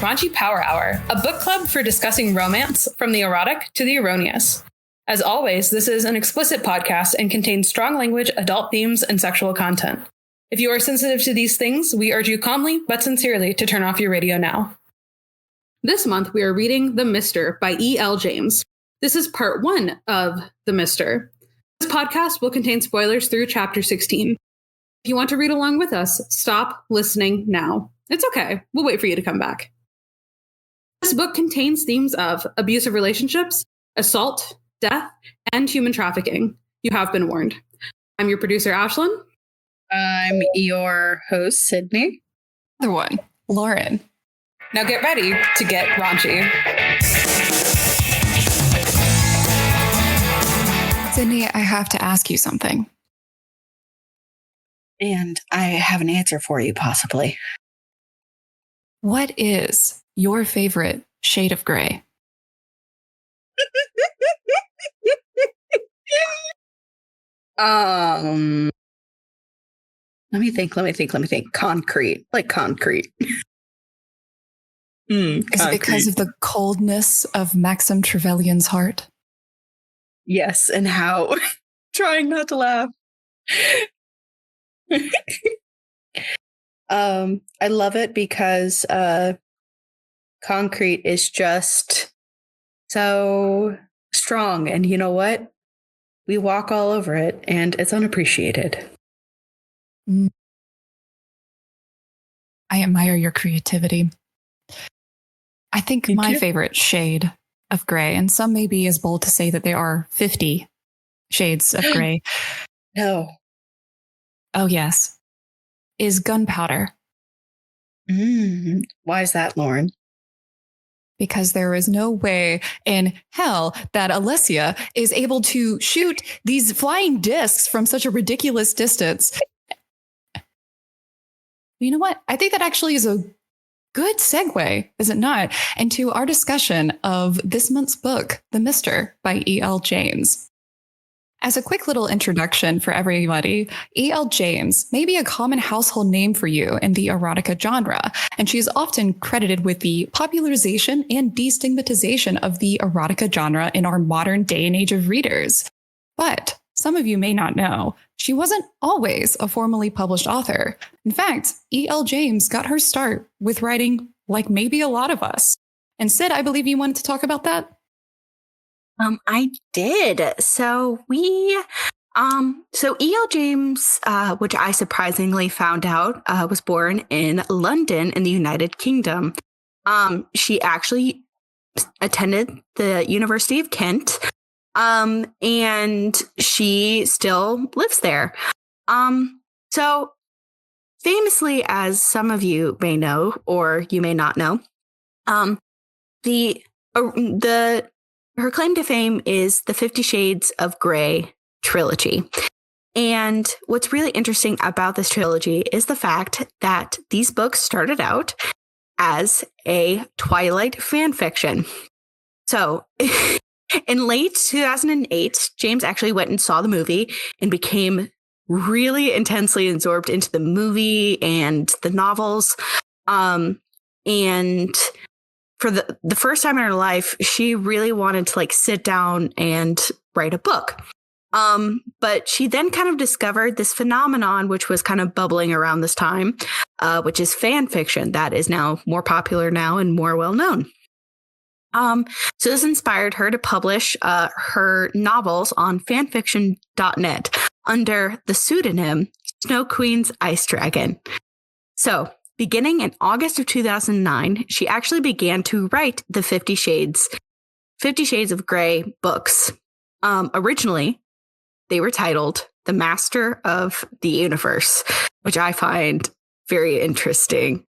Raunchy Power Hour, a book club for discussing romance from the erotic to the erroneous. As always, this is an explicit podcast and contains strong language, adult themes, and sexual content. If you are sensitive to these things, we urge you calmly but sincerely to turn off your radio now. This month, we are reading The Mister by E.L. James. This is part 1 of The Mister. This podcast will contain spoilers through chapter 16. If you want to read along with us, stop listening now. It's okay. We'll wait for you to come back. This book contains themes of abusive relationships, assault, death, and human trafficking. You have been warned. I'm your producer, Ashlyn. I'm your host, Sydney. Other one, Lauren. Now get ready to get raunchy. Sydney, I have to ask you something. And I have an answer for you, possibly. What is your favorite shade of gray? Let me think. Concrete. Like concrete. Is it because of the coldness of Maxim Trevelyan's heart? Yes, and how trying not to laugh. I love it because concrete is just so strong, and you know what? We walk all over it, and it's unappreciated. I admire your creativity. I think Thank my you. favorite shade of gray, and some may be as bold to say that there are 50 shades of gray. No. Oh, yes. Is gunpowder. Why is that, Lauren? Because there is no way in hell that Alessia is able to shoot these flying discs from such a ridiculous distance. You know what? I think that actually is a good segue, is it not, into our discussion of this month's book, The Mister by E.L. James. As a quick little introduction for everybody, E.L. James may be a common household name for you in the erotica genre, and she is often credited with the popularization and destigmatization of the erotica genre in our modern day and age of readers. But some of you may not know, she wasn't always a formally published author. In fact, E.L. James got her start with writing like maybe a lot of us. And Sid, I believe you wanted to talk about that? I did. So E.L. James, which I surprisingly found out, was born in London in the United Kingdom. She actually attended the University of Kent, and she still lives there. So famously, as some of you may know, or you may not know, her claim to fame is the 50 Shades of Grey trilogy. And what's really interesting about this trilogy is the fact that these books started out as a Twilight fan fiction. So in late 2008, James actually went and saw the movie and became really intensely absorbed into the movie and the novels. And for the first time in her life, she really wanted to sit down and write a book. But she then kind of discovered this phenomenon, which was kind of bubbling around this time, which is fan fiction that is now more popular now and more well known. So this inspired her to publish her novels on fanfiction.net under the pseudonym Snow Queen's Ice Dragon. So beginning in August of 2009, she actually began to write the 50 Shades of Grey books. Originally, they were titled The Master of the Universe, which I find very interesting.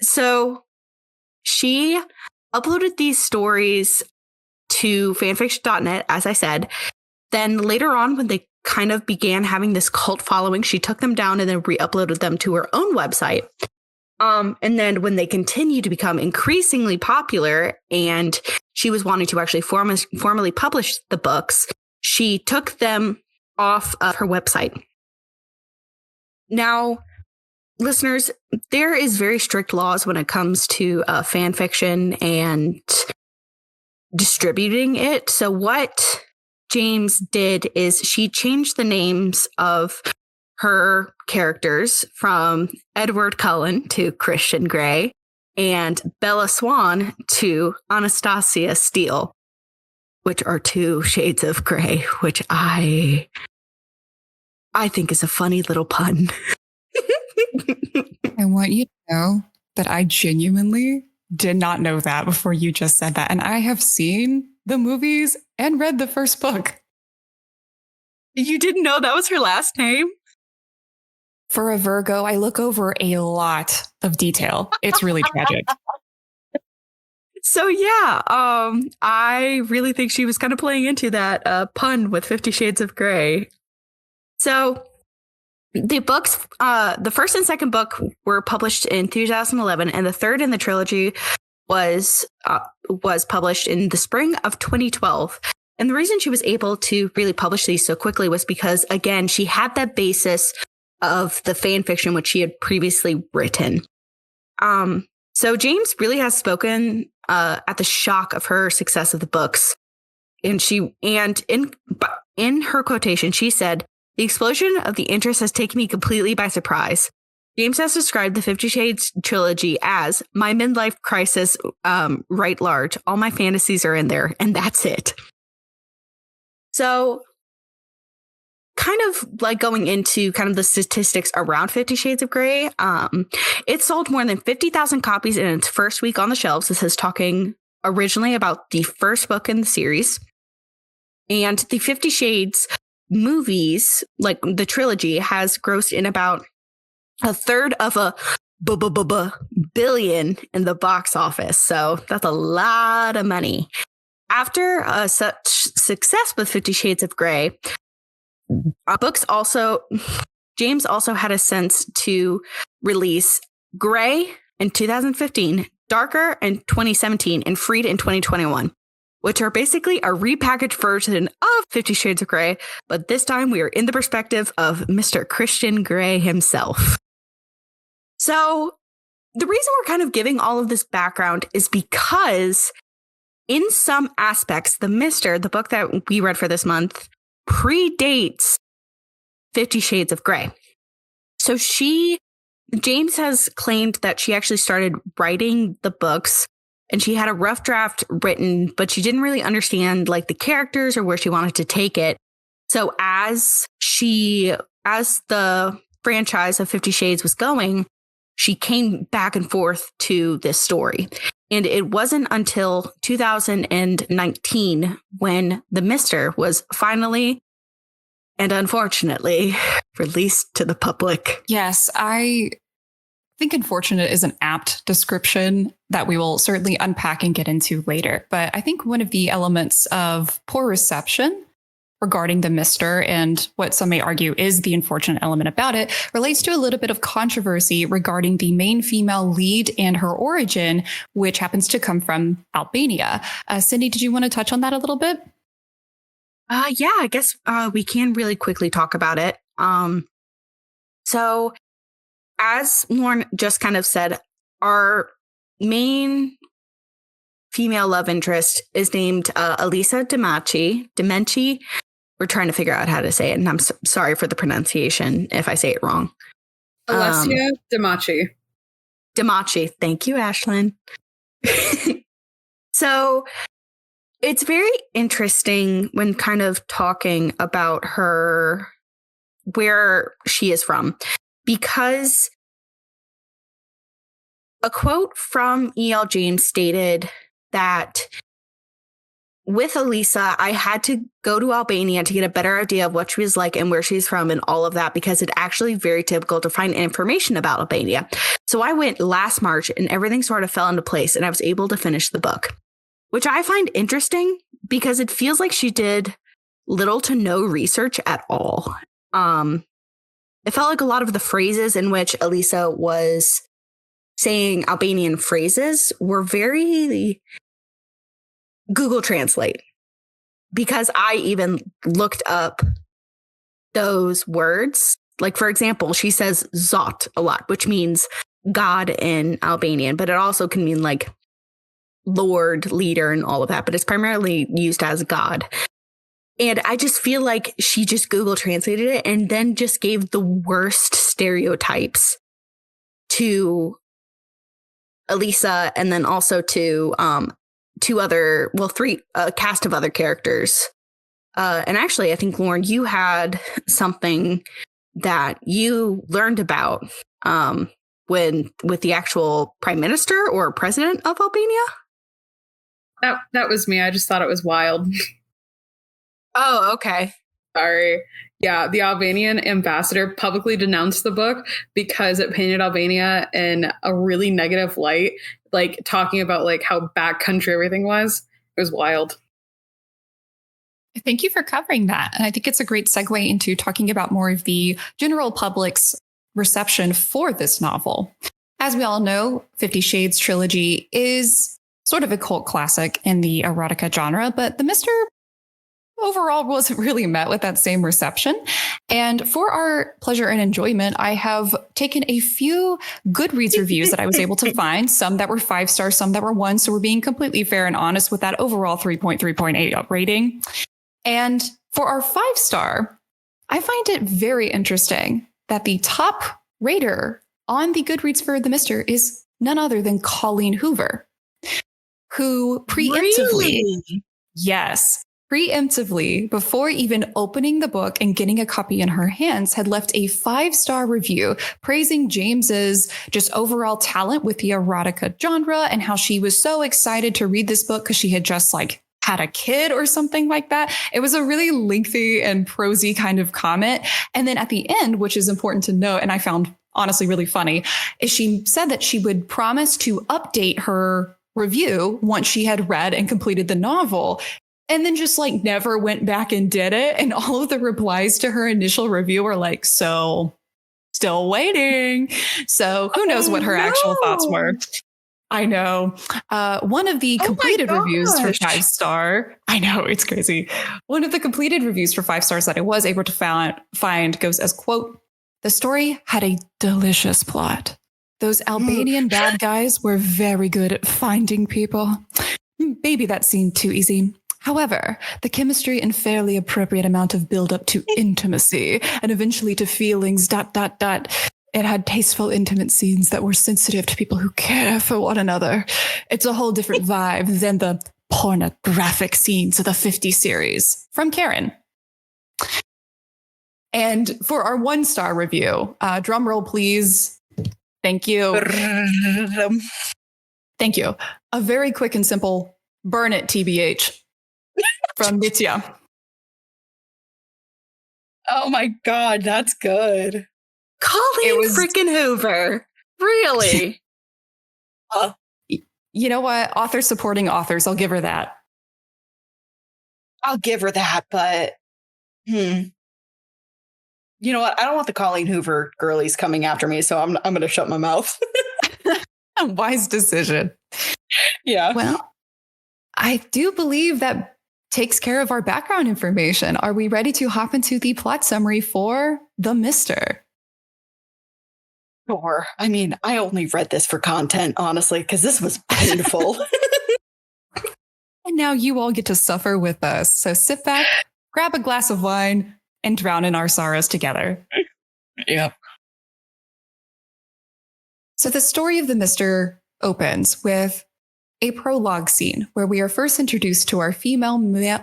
So she uploaded these stories to fanfiction.net, as I said. Then later on, when they kind of began having this cult following, she took them down and then re-uploaded them to her own website. And then when they continued to become increasingly popular and she was wanting to actually formally publish the books, she took them off of her website. Now, listeners, there is very strict laws when it comes to fan fiction and distributing it. So what James did is she changed the names of her characters from Edward Cullen to Christian Grey and Bella Swan to Anastasia Steele, which are 2 shades of gray, which I think is a funny little pun. I want you to know that I genuinely did not know that before you just said that. And I have seen the movies and read the first book. You didn't know that was her last name? For a Virgo, I look over a lot of detail. It's really tragic. So yeah, I really think she was kind of playing into that pun with 50 Shades of Grey. So the books, the first and second book were published in 2011, and the third in the trilogy was published in the spring of 2012. And the reason she was able to really publish these so quickly was because, again, she had that basis of the fan fiction which she had previously written. So James really has spoken at the shock of her success of the books. And in her quotation, she said, "The explosion of the interest has taken me completely by surprise." James has described the 50 Shades trilogy as my midlife crisis, right large. All my fantasies are in there, and that's it. So kind of like going into kind of the statistics around 50 Shades of Grey, it sold more than 50,000 copies in its first week on the shelves. This is talking originally about the first book in the series. And the 50 Shades movies, like the trilogy, has grossed in about a third of a billion in the box office. So that's a lot of money. After such success with 50 Shades of Grey, James also had a sense to release Grey in 2015, Darker in 2017, and Freed in 2021, which are basically a repackaged version of 50 Shades of Grey, but this time we are in the perspective of Mr. Christian Grey himself. So the reason we're kind of giving all of this background is because in some aspects, the book that we read for this month, predates 50 Shades of Grey. So James has claimed that she actually started writing the books and she had a rough draft written, but she didn't really understand like the characters or where she wanted to take it. So as the franchise of 50 Shades was going, she came back and forth to this story. And it wasn't until 2019 when The Mister was finally and unfortunately released to the public. Yes, I think unfortunate is an apt description that we will certainly unpack and get into later. But I think one of the elements of poor reception regarding The Mister, and what some may argue is the unfortunate element about it, relates to a little bit of controversy regarding the main female lead and her origin, which happens to come from Albania. Cindy, did you want to touch on that a little bit? Yeah, I guess we can really quickly talk about it. So as Lauren just kind of said, our main female love interest is named Elisa Dimenci. We're trying to figure out how to say it, and I'm sorry for the pronunciation if I say it wrong. Alessia Dimachi. Dimachi. Thank you, Ashlyn. So it's very interesting when kind of talking about her, where she is from, because a quote from E.L. James stated that with Elisa, I had to go to Albania to get a better idea of what she was like and where she's from and all of that, because it's actually very typical to find information about Albania. So I went last March and everything sort of fell into place and I was able to finish the book, which I find interesting because it feels like she did little to no research at all. It felt like a lot of the phrases in which Elisa was saying Albanian phrases were very Google Translate, because I even looked up those words Like, for example, she says Zot a lot, which means God in Albanian, but it also can mean like Lord, leader, and all of that. But it's primarily used as God. And I just feel like she just Google translated it and then just gave the worst stereotypes to Elisa and then also to a cast of other characters. And actually, I think, Lauren, you had something that you learned about with the actual prime minister or president of Albania. That was me. I just thought it was wild. Oh, okay. Sorry. Yeah, the Albanian ambassador publicly denounced the book because it painted Albania in a really negative light, like talking about like how backcountry everything was. It was wild. Thank you for covering that. And I think it's a great segue into talking about more of the general public's reception for this novel. As we all know, 50 Shades trilogy is sort of a cult classic in the erotica genre, but The Mister overall wasn't really met with that same reception. And for our pleasure and enjoyment, I have taken a few Goodreads reviews that I was able to find, some that were 5 stars, some that were 1. So we're being completely fair and honest with that overall 3.3.8 rating. And for our 5-star, I find it very interesting that the top rater on the Goodreads for The Mister is none other than Colleen Hoover, who preemptively, yes, preemptively, before even opening the book and getting a copy in her hands, had left a 5-star review praising James's just overall talent with the erotica genre and how she was so excited to read this book because she had just like had a kid or something like that. It was a really lengthy and prosy kind of comment. And then at the end, which is important to note, and I found honestly really funny, is she said that she would promise to update her review once she had read and completed the novel. And then just like never went back and did it. And all of the replies to her initial review were like, so still waiting. So who knows what her actual thoughts were. I know. One of the completed reviews for 5-star. I know, it's crazy. One of the completed reviews for 5 stars that I was able to find goes as, quote, "The story had a delicious plot. Those Albanian bad guys were very good at finding people. Maybe that seemed too easy. However, the chemistry and fairly appropriate amount of build-up to intimacy and eventually to feelings, ... It had tasteful, intimate scenes that were sensitive to people who care for one another. It's a whole different vibe than the pornographic scenes of the 50 series." From Karen. And for our 1-star review, drum roll, please. Thank you. Thank you. A very quick and simple burn it, TBH. From Nitya. Oh my God, that's good. Colleen freaking Hoover. Really? You know what? Author supporting authors. I'll give her that. I'll give her that, but you know what? I don't want the Colleen Hoover girlies coming after me, so I'm going to shut my mouth. A wise decision. Yeah. Well, I do believe that takes care of our background information. Are we ready to hop into the plot summary for The Mister? Sure. I mean, I only read this for content, honestly, because this was painful. And now you all get to suffer with us. So sit back, grab a glass of wine, and drown in our sorrows together. Yep. So the story of The Mister opens with a prologue scene where we are first introduced to our female lead,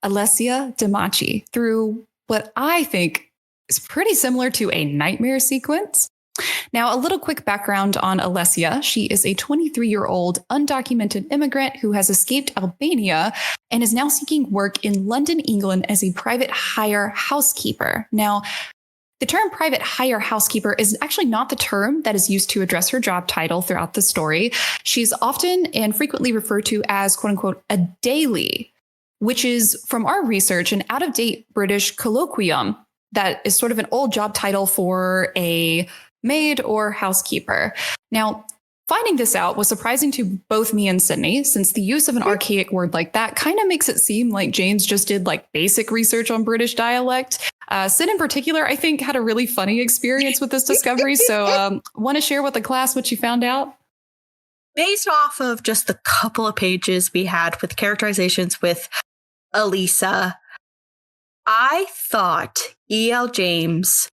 Alessia Damachi, through what I think is pretty similar to a nightmare sequence. Now, a little quick background on Alessia. She is a 23-year-old undocumented immigrant who has escaped Albania and is now seeking work in London, England as a private hire housekeeper. Now, the term private hire housekeeper is actually not the term that is used to address her job title throughout the story. She's often and frequently referred to as, quote unquote, a daily, which is, from our research, an out-of-date British colloquium that is sort of an old job title for a maid or housekeeper. Now, Finding this out was surprising to both me and Sydney, since the use of an archaic word like that kind of makes it seem like James just did like basic research on British dialect. Sid in particular, I think, had a really funny experience with this discovery. So want to share with the class what you found out? Based off of just the couple of pages we had with characterizations with Elisa, I thought E.L. James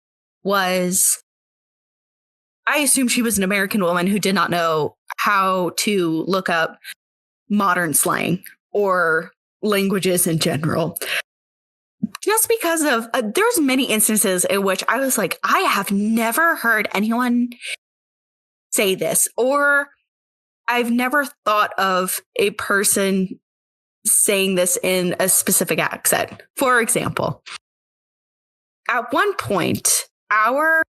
was... I assume she was an American woman who did not know how to look up modern slang or languages in general. Just because of, there's many instances in which I was like, I have never heard anyone say this, or I've never thought of a person saying this in a specific accent. For example, at one point, our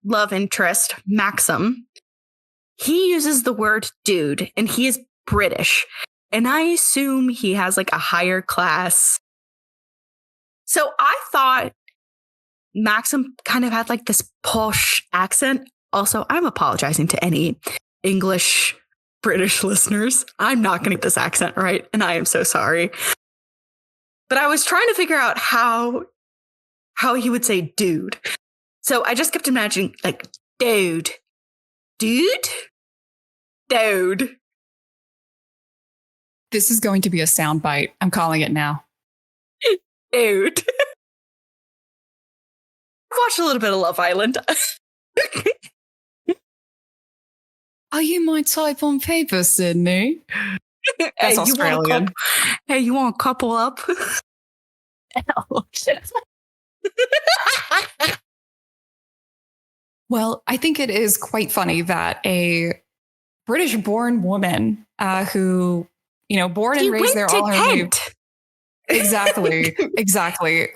love interest, Maxim, he uses the word dude, and he is British. And I assume he has like a higher class. So I thought Maxim kind of had like this posh accent. Also, I'm apologizing to any English British listeners. I'm not going to get this accent right, and I am so sorry. But I was trying to figure out how he would say dude. So I just kept imagining, like, dude. This is going to be a soundbite. I'm calling it now. Dude. I've watched a little bit of Love Island. Are you my type on paper, Sydney? That's Australian. You want to couple up? Well, I think it is quite funny that a British-born woman who, born and raised there all her life. Exactly.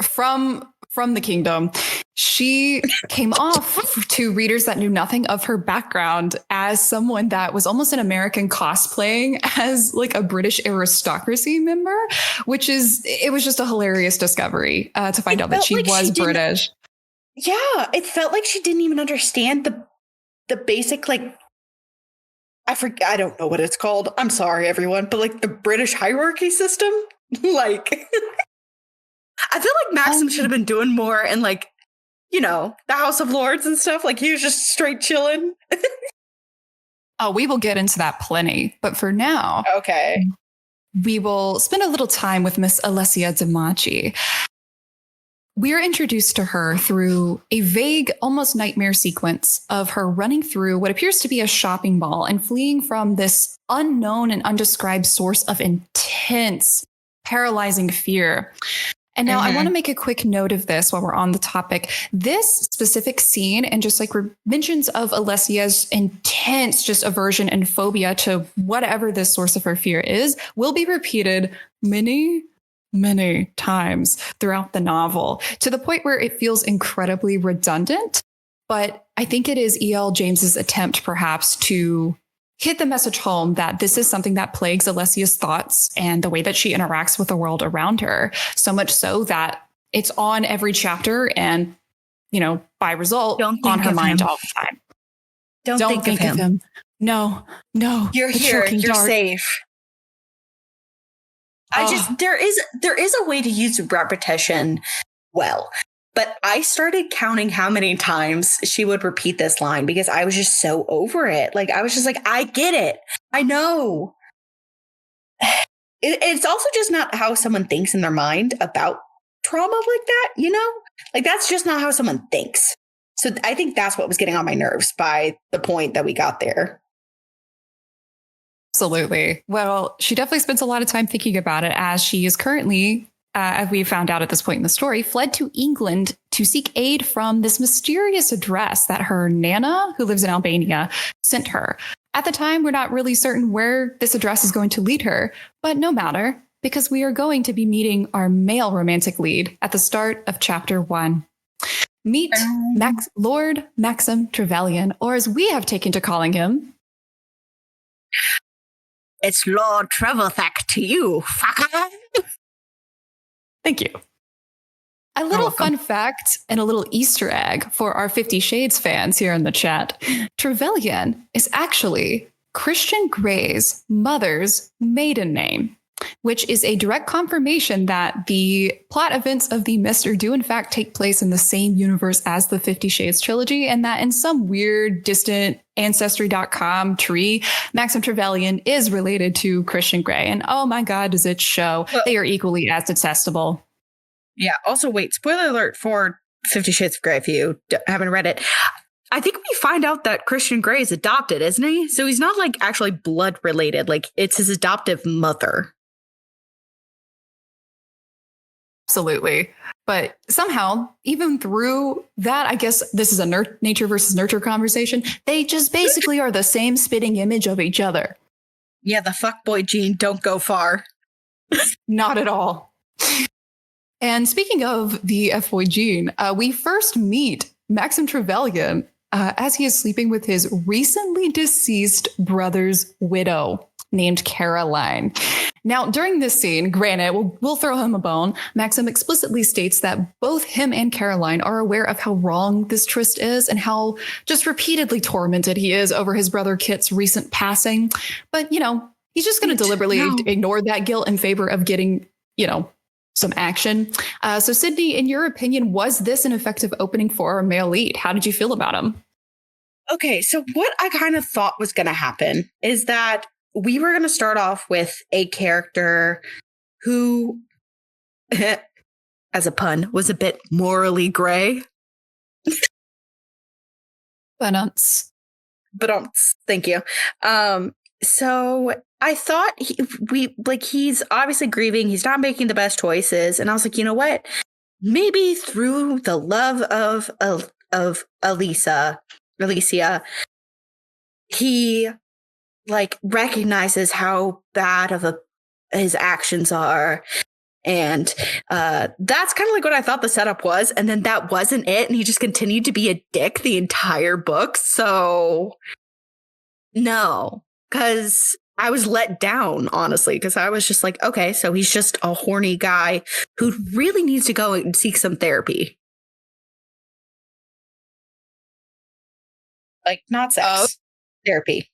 From the kingdom, she came off to readers that knew nothing of her background as someone that was almost an American cosplaying as like a British aristocracy member, it was just a hilarious discovery to find out that she was British. Yeah, it felt like she didn't even understand the basic, like, I don't know what it's called. I'm sorry, everyone, but like the British hierarchy system. Like, I feel like Maxim should have been doing more in like, the House of Lords and stuff. Like he was just straight chilling. Oh, we will get into that plenty. But for now, okay, we will spend a little time with Miss Alessia Dimachi. We're introduced to her through a vague, almost nightmare sequence of her running through what appears to be a shopping mall and fleeing from this unknown and undescribed source of intense, paralyzing fear. And now I want to make a quick note of this while we're on the topic. This specific scene and just like mentions of Alessia's intense just aversion and phobia to whatever this source of her fear is will be repeated many times throughout the novel, to the point where it feels incredibly redundant. But I think it is E.L. James's attempt perhaps to hit the message home that this is something that plagues Alessia's thoughts and the way that she interacts with the world around her. So much so that it's on every chapter and, by result, on her mind all the time. Don't think of him. No. You're here. You're safe. There is a way to use repetition well, but I started counting how many times she would repeat this line because I was just so over it. Like, I was just like, I get it. I know. It's also just not how someone thinks in their mind about trauma like that, Like, that's just not how someone thinks. So I think that's what was getting on my nerves by the point that we got there. Absolutely. Well, she definitely spends a lot of time thinking about it, as she is currently, as we found out at this point in the story, fled to England to seek aid from this mysterious address that her Nana, who lives in Albania, sent her. At the time, we're not really certain where this address is going to lead her, but no matter, because we are going to be meeting our male romantic lead at the start of chapter 1. Meet Lord Maxim Trevelyan, or as we have taken to calling him, it's Lord Trevelthak to you, fucker. Thank you. A little fun fact and a little Easter egg for our 50 Shades fans here in the chat. Trevelyan is actually Christian Grey's mother's maiden name, which is a direct confirmation that the plot events of the Mister do in fact take place in the same universe as the 50 Shades trilogy, and that in some weird, distant Ancestry.com tree, Maxim Trevelyan is related to Christian Grey. And oh my God, does it show? Well, they are equally as detestable. Yeah. Also, wait, spoiler alert for 50 Shades of Grey if you haven't read it. I think we find out that Christian Grey is adopted, isn't he? So he's not like actually blood related. Like it's his adoptive mother. Absolutely. But somehow, even through that, I guess this is a nature versus nurture conversation. They just basically are the same spitting image of each other. Yeah, the fuckboy gene don't go far. Not at all. And speaking of the F-boy gene, we first meet Maxim Trevelyan as he is sleeping with his recently deceased brother's widow named Caroline. Now, during this scene, granted, we'll throw him a bone. Maxim explicitly states that both him and Caroline are aware of how wrong this tryst is and how just repeatedly tormented he is over his brother Kit's recent passing. But, he's just going to deliberately ignore that guilt in favor of getting, some action. So, Sydney, in your opinion, was this an effective opening for a male lead? How did you feel about him? Okay, so what I kind of thought was going to happen is that we were going to start off with a character who, as a pun, was a bit morally gray. But thank you. So I thought he's obviously grieving. He's not making the best choices. And I was like, you know what? Maybe through the love of Alicia, he recognizes how bad of his actions are. And that's kind of like what I thought the setup was. And then that wasn't it. And he just continued to be a dick the entire book. So no, because I was let down, honestly, because I was just like, okay, so he's just a horny guy who really needs to go and seek some therapy. Like, not sex, therapy.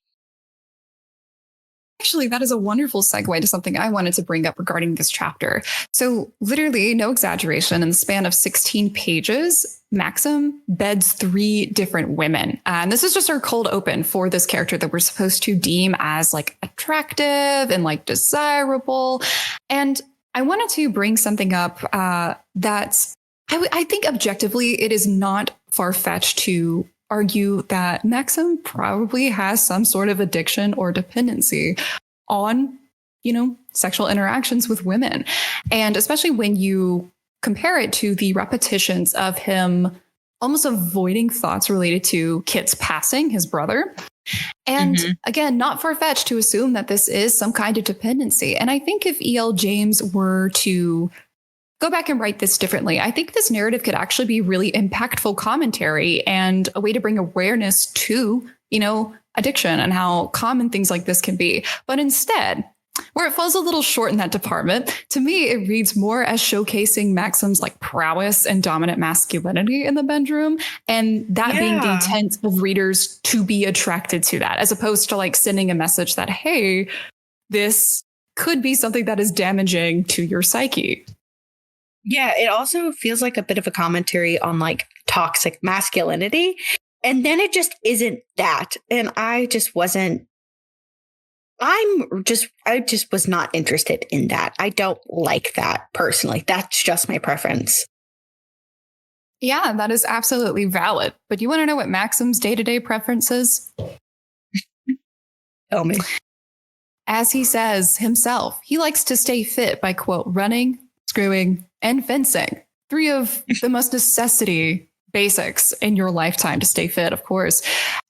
Actually, that is a wonderful segue to something I wanted to bring up regarding this chapter. So literally, no exaggeration, in the span of 16 pages, Maxim beds 3 different women. And this is just our cold open for this character that we're supposed to deem as attractive and desirable. And I wanted to bring something up that I think objectively it is not far-fetched to argue that Maxim probably has some sort of addiction or dependency on, sexual interactions with women. And especially when you compare it to the repetitions of him almost avoiding thoughts related to Kit's passing, his brother. And again, not far-fetched to assume that this is some kind of dependency. And I think if E.L. James were to go back and write this differently, I think this narrative could actually be really impactful commentary and a way to bring awareness to, addiction and how common things like this can be. But instead, where it falls a little short in that department, to me, it reads more as showcasing Maxim's prowess and dominant masculinity in the bedroom. And that being the intent of readers to be attracted to that, as opposed to sending a message that, hey, this could be something that is damaging to your psyche. Yeah, it also feels like a bit of a commentary on toxic masculinity. And then it just isn't that. And I just was not interested in that. I don't like that personally. That's just my preference. Yeah, that is absolutely valid. But you want to know what Maxim's day-to-day preference is? Tell me. As he says himself, he likes to stay fit by, quote, running, screwing, and fencing. 3 of the most necessity basics in your lifetime to stay fit, of course.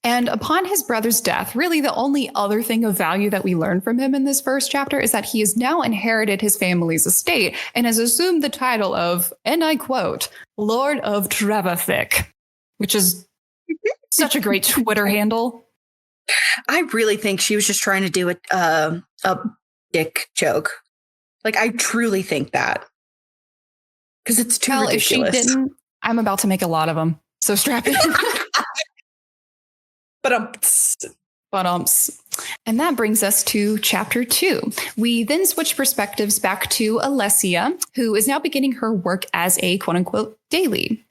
And upon his brother's death, really the only other thing of value that we learn from him in this first chapter is that he has now inherited his family's estate and has assumed the title of, and I quote, Lord of Trevathick, which is such a great Twitter handle. I really think she was just trying to do a dick joke. I truly think that. Because it's too ridiculous. If she didn't, I'm about to make a lot of them. So strap in. But And that brings us to chapter 2. We then switch perspectives back to Alessia, who is now beginning her work as a quote unquote daily.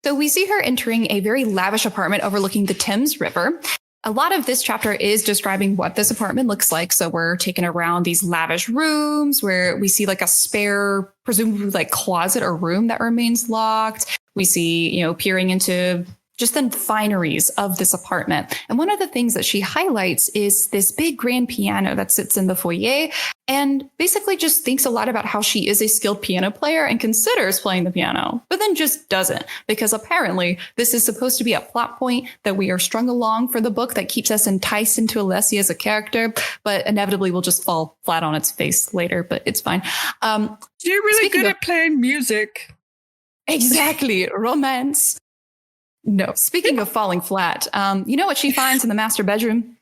So we see her entering a very lavish apartment overlooking the Thames River. A lot of this chapter is describing what this apartment looks like. So we're taken around these lavish rooms where we see like a spare, presumably like closet or room that remains locked. We see, peering into just the fineries of this apartment. And one of the things that she highlights is this big grand piano that sits in the foyer, and basically just thinks a lot about how she is a skilled piano player and considers playing the piano, but then just doesn't, because apparently this is supposed to be a plot point that we are strung along for the book that keeps us enticed into Alessia as a character, but inevitably will just fall flat on its face later, but it's fine. You're really good at playing music. Exactly. Romance. No. Speaking of falling flat, you know what she finds in the master bedroom?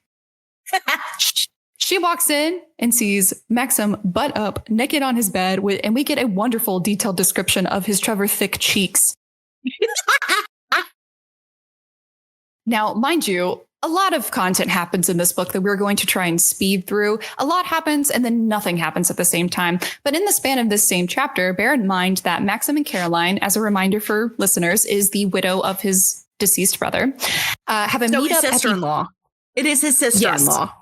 She walks in and sees Maxim butt up, naked on his bed, and we get a wonderful detailed description of his Trevor thick cheeks. Now, mind you, a lot of content happens in this book that we're going to try and speed through. A lot happens and then nothing happens at the same time. But in the span of this same chapter, bear in mind that Maxim and Caroline, as a reminder for listeners, is the widow of his deceased brother, have a meetup. His sister-in-law. It is his sister-in-law.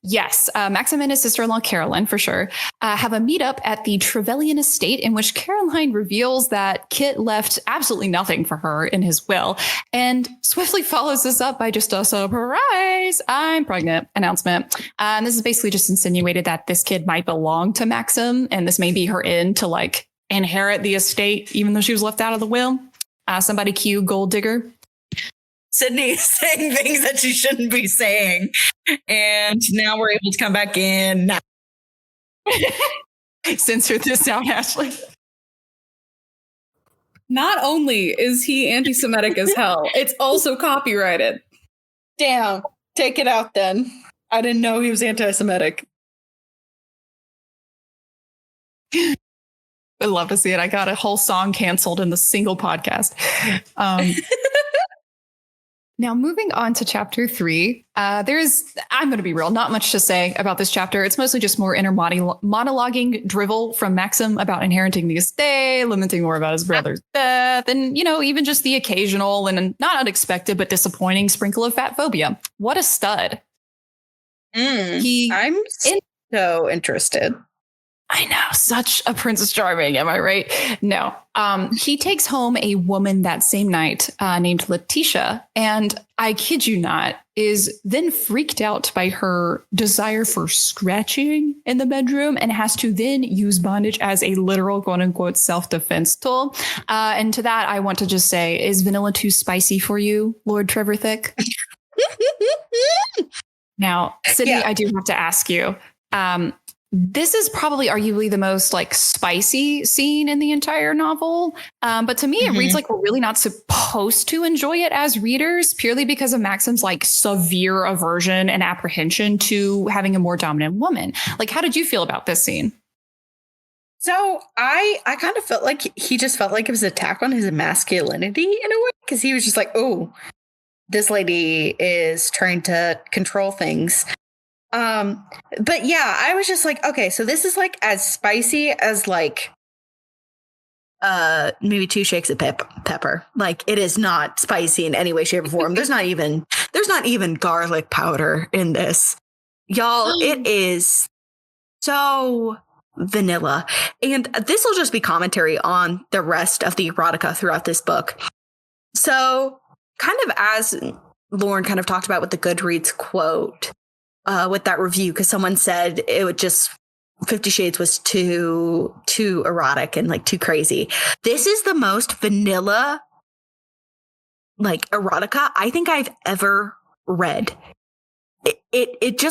Yes, Maxim and his sister-in-law, Caroline, for sure, have a meetup at the Trevelyan estate in which Caroline reveals that Kit left absolutely nothing for her in his will, and swiftly follows this up by just a surprise, I'm pregnant announcement. And this is basically just insinuated that this kid might belong to Maxim, and this may be her in to like inherit the estate, even though she was left out of the will. Somebody cue Gold Digger. Sydney is saying things that she shouldn't be saying. And now we're able to come back in. Censor this out, Ashley. Not only is he anti-Semitic as hell, it's also copyrighted. Damn. Take it out then. I didn't know he was anti-Semitic. I'd love to see it. I got a whole song canceled in the single podcast. Now, moving on to chapter 3, I'm going to be real, not much to say about this chapter. It's mostly just more inner monologuing drivel from Maxim about inheriting the estate, lamenting more about his brother's death, and, even just the occasional and not unexpected, but disappointing sprinkle of fat phobia. What a stud. I'm so interested. I know, such a Princess Charming, am I right? No. He takes home a woman that same night named Letitia, and I kid you not, is then freaked out by her desire for scratching in the bedroom and has to then use bondage as a literal quote unquote self-defense tool. And to that, I want to just say, is vanilla too spicy for you, Lord Trevor Thick? Now, Sydney, yeah. I do have to ask you, this is probably arguably the most like spicy scene in the entire novel. But to me, it reads like we're really not supposed to enjoy it as readers purely because of Maxim's like severe aversion and apprehension to having a more dominant woman. Like, how did you feel about this scene? So I kind of felt like he just felt like it was an attack on his masculinity in a way, because he was just like, oh, this lady is trying to control things. But yeah, I was just like, okay, so this is like as spicy as like maybe 2 shakes of pepper. Like, it is not spicy in any way, shape, or form. There's not even garlic powder in this. Y'all, it is so vanilla. And this will just be commentary on the rest of the erotica throughout this book. So kind of as Lauren kind of talked about with the Goodreads quote, with that review, because someone said it would just 50 Shades was too erotic and like too crazy. This is the most vanilla like erotica I think I've ever read. It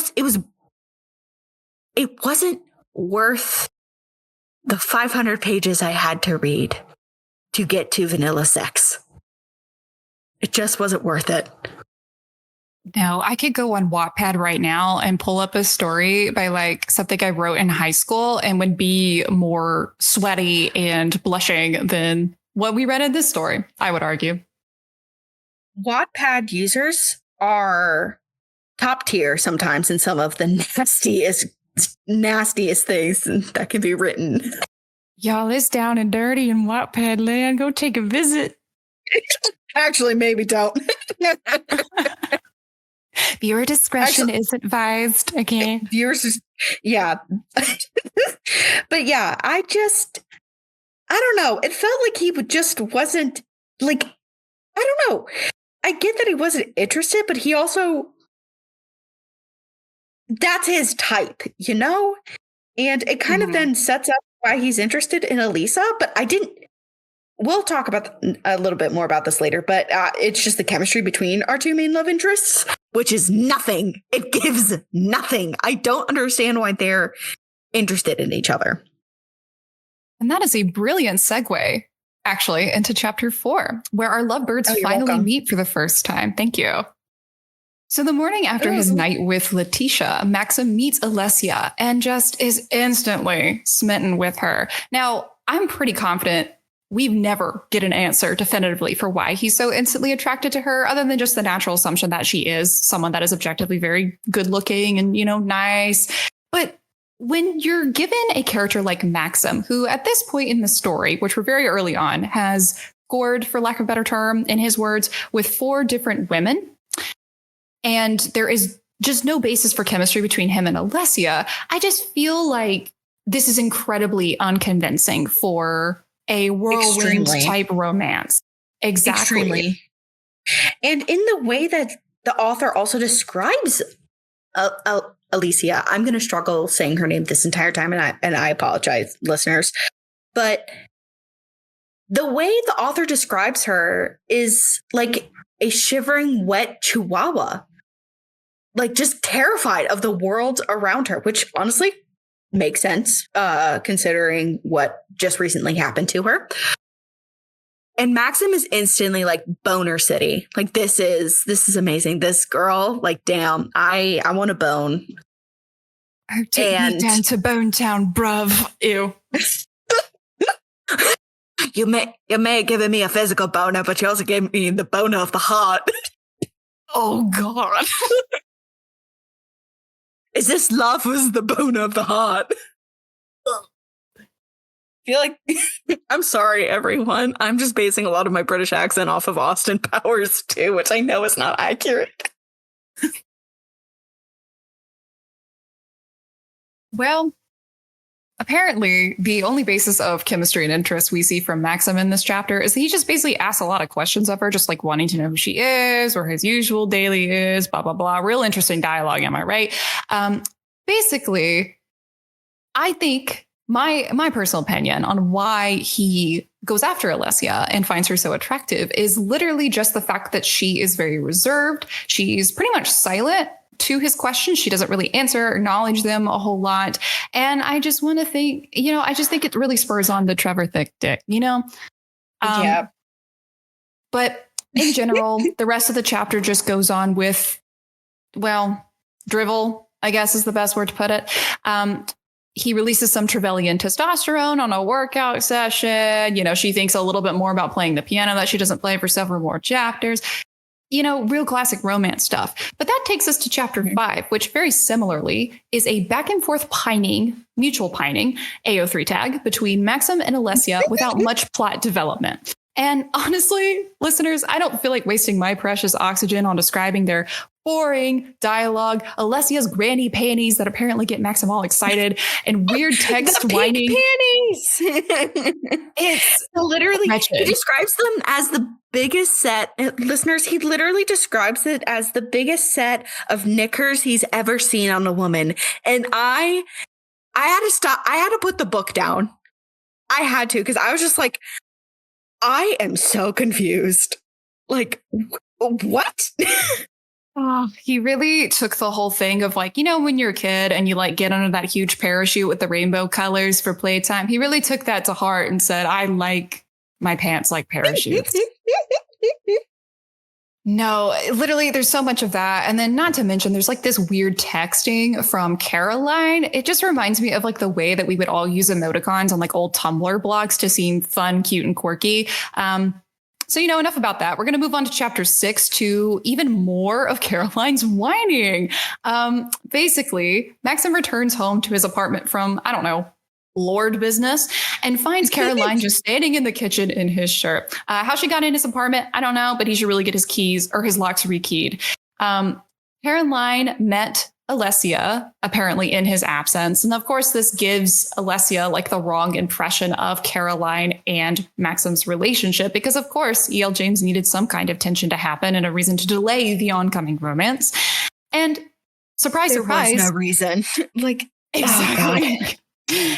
wasn't worth the 500 pages I had to read to get to vanilla sex. It just wasn't worth it. No, I could go on Wattpad right now and pull up a story by like something I wrote in high school and would be more sweaty and blushing than what we read in this story, I would argue. Wattpad users are top tier sometimes in some of the nastiest things that can be written. Y'all, it's down and dirty in Wattpad land. Go take a visit. Actually, maybe don't. Viewer discretion is advised. Okay. Viewers, yeah. But yeah, I don't know. It felt like he just wasn't like, I don't know. I get that he wasn't interested, but he also, that's his type, you know? And it kind of then sets up why he's interested in Elisa, but we'll talk about a little bit more about this later, but it's just the chemistry between our two main love interests, which is nothing. It gives nothing. I don't understand why they're interested in each other. And that is a brilliant segue, actually, into chapter 4, where our lovebirds finally meet for the first time. Thank you. So the morning after his night with Letitia, Maxim meets Alessia and just is instantly smitten with her. Now, I'm pretty confident we never get an answer definitively for why he's so instantly attracted to her, other than just the natural assumption that she is someone that is objectively very good looking and, nice. But when you're given a character like Maxim, who at this point in the story, which we're very early on, has scored, for lack of a better term, in his words, with 4 different women, and there is just no basis for chemistry between him and Alessia, I just feel like this is incredibly unconvincing for a whirlwind type romance. Exactly. Extremely. And in the way that the author also describes Alicia, I'm going to struggle saying her name this entire time, and I apologize, listeners. But the way the author describes her is like a shivering, wet chihuahua, like just terrified of the world around her, which honestly makes sense, considering what just recently happened to her. And Maxim is instantly like boner city. Like this is amazing. This girl, like, damn, I want to bone. Oh, take me down to Bone Town, bruv. Ew. You may have given me a physical boner, but you also gave me the boner of the heart. Oh God. Is this love was the boner of the heart? I feel like I'm sorry, everyone. I'm just basing a lot of my British accent off of Austin Powers too, which I know is not accurate. Well, apparently the only basis of chemistry and interest we see from Maxim in this chapter is that he just basically asks a lot of questions of her, just like wanting to know who she is, where his usual daily is, blah, blah, blah. Real interesting dialogue, am I right? Basically, I think my personal opinion on why he goes after Alessia and finds her so attractive is literally just the fact that she is very reserved. She's pretty much silent to his questions. She doesn't really answer or acknowledge them a whole lot. And I just want to think, I just think it really spurs on the Trevor thick dick, Yeah. But in general, the rest of the chapter just goes on with, drivel, I guess is the best word to put it. He releases some Trevelyan testosterone on a workout session. She thinks a little bit more about playing the piano that she doesn't play for several more chapters. Real classic romance stuff. But that takes us to chapter 5, which very similarly is a back and forth mutual pining, AO3 tag between Maxim and Alessia without much plot development. And honestly, listeners, I don't feel like wasting my precious oxygen on describing their boring dialogue, Alessia's granny panties that apparently get Maxim all excited, and weird text whining. Panties. It's literally, wretched. He describes them as the biggest set. Listeners, he literally describes it as the biggest set of knickers he's ever seen on a woman. And I had to stop. I had to put the book down. I had to, because I was just like, I am so confused. Like, what? Oh, he really took the whole thing of like, when you're a kid and you like get under that huge parachute with the rainbow colors for playtime. He really took that to heart and said, I like my pants like parachutes. No, literally, there's so much of that. And then not to mention, there's like this weird texting from Caroline. It just reminds me of like the way that we would all use emoticons on like old Tumblr blogs to seem fun, cute, and quirky. So, enough about that. We're going to move on to chapter 6 to even more of Caroline's whining. Basically, Maxim returns home to his apartment from, I don't know, Lord business and finds Caroline just standing in the kitchen in his shirt. How she got in his apartment, I don't know, but he should really get his keys or his locks rekeyed. Caroline met Alessia, apparently in his absence. And of course, this gives Alessia like the wrong impression of Caroline and Maxim's relationship, because of course, E.L. James needed some kind of tension to happen and a reason to delay the oncoming romance. And surprise, surprise. Was no reason. Exactly. Oh,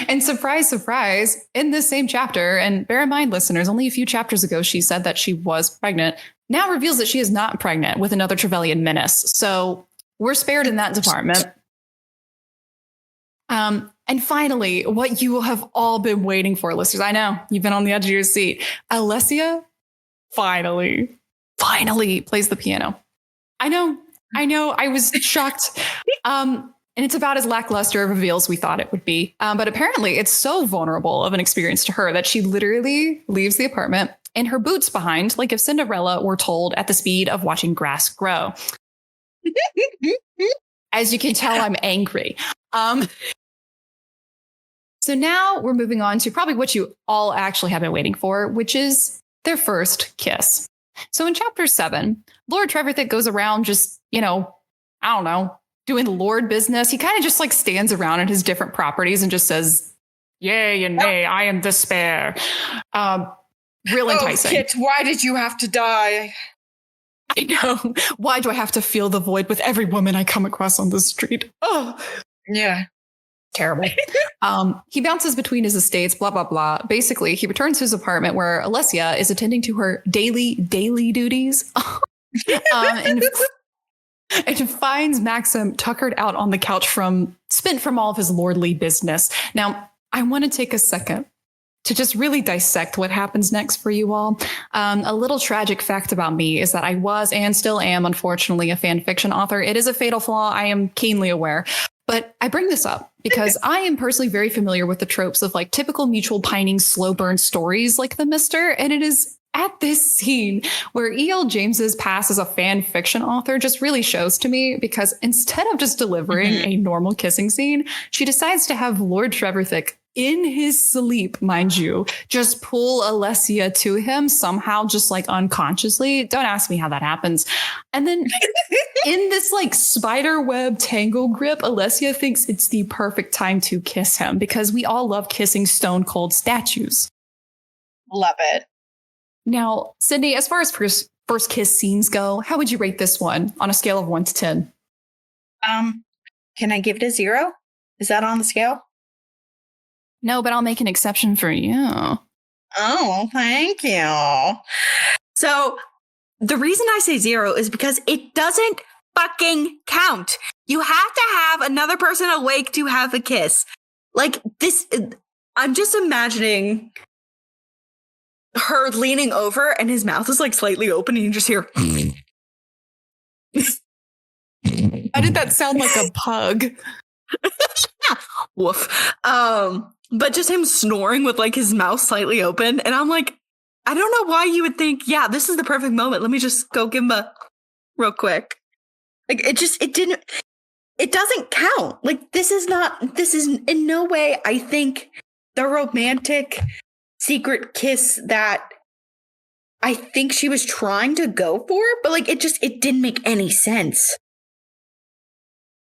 and surprise, surprise, in this same chapter, and bear in mind, listeners, only a few chapters ago, she said that she was pregnant, now reveals that she is not pregnant with another Trevelyan menace. So we're spared in that department. And finally, what you have all been waiting for, listeners, I know you've been on the edge of your seat. Alessia finally plays the piano. I know, I was shocked. And it's about as lackluster of a reveal as we thought it would be. But apparently it's so vulnerable of an experience to her that she literally leaves the apartment and her boots behind, like if Cinderella were told at the speed of watching grass grow. As you can tell, I'm angry. So now we're moving on to probably what you all actually have been waiting for, which is their first kiss. So in chapter 7, Lord Treverthick goes around just, I don't know, doing Lord business. He kind of just like stands around at his different properties and just says, yay and nay, I am despair. Real enticing. Oh, Kit, why did you have to die? I know. Why do I have to feel the void with every woman I come across on the street? Oh, yeah. Terrible. He bounces between his estates, blah, blah, blah. Basically, he returns to his apartment where Alessia is attending to her daily duties. And finds Maxim tuckered out on the couch spent from all of his lordly business. Now, I want to take a second to just really dissect what happens next for you all. A little tragic fact about me is that I was and still am, unfortunately, a fan fiction author. It is a fatal flaw. I am keenly aware. But I bring this up because I am personally very familiar with the tropes of like typical mutual pining, slow burn stories like The Mister. And it is at this scene where E.L. James's past as a fan fiction author just really shows to me, because instead of just delivering a normal kissing scene, she decides to have Lord Treverthick in his sleep, mind you, just pull Alessia to him somehow, just like unconsciously. Don't ask me how that happens. And then in this like spider web tangle grip, Alessia thinks it's the perfect time to kiss him, because we all love kissing stone cold statues. Love it. Now, Sydney, as far as first kiss scenes go, how would you rate this one on a scale of 1 to 10? Can I give it a 0? Is that on the scale? No, but I'll make an exception for you. Oh, thank you. So the reason I say 0 is because it doesn't fucking count. You have to have another person awake to have a kiss. Like this, I'm just imagining her leaning over and his mouth is like slightly open and you just hear. Why did that sound like a pug? Woof. But just him snoring with like his mouth slightly open. And I'm like, I don't know why you would think, yeah, this is the perfect moment. Let me just go give him a real quick. Like it doesn't count. Like this is in no way, I think, the romantic secret kiss that I think she was trying to go for, but like it didn't make any sense.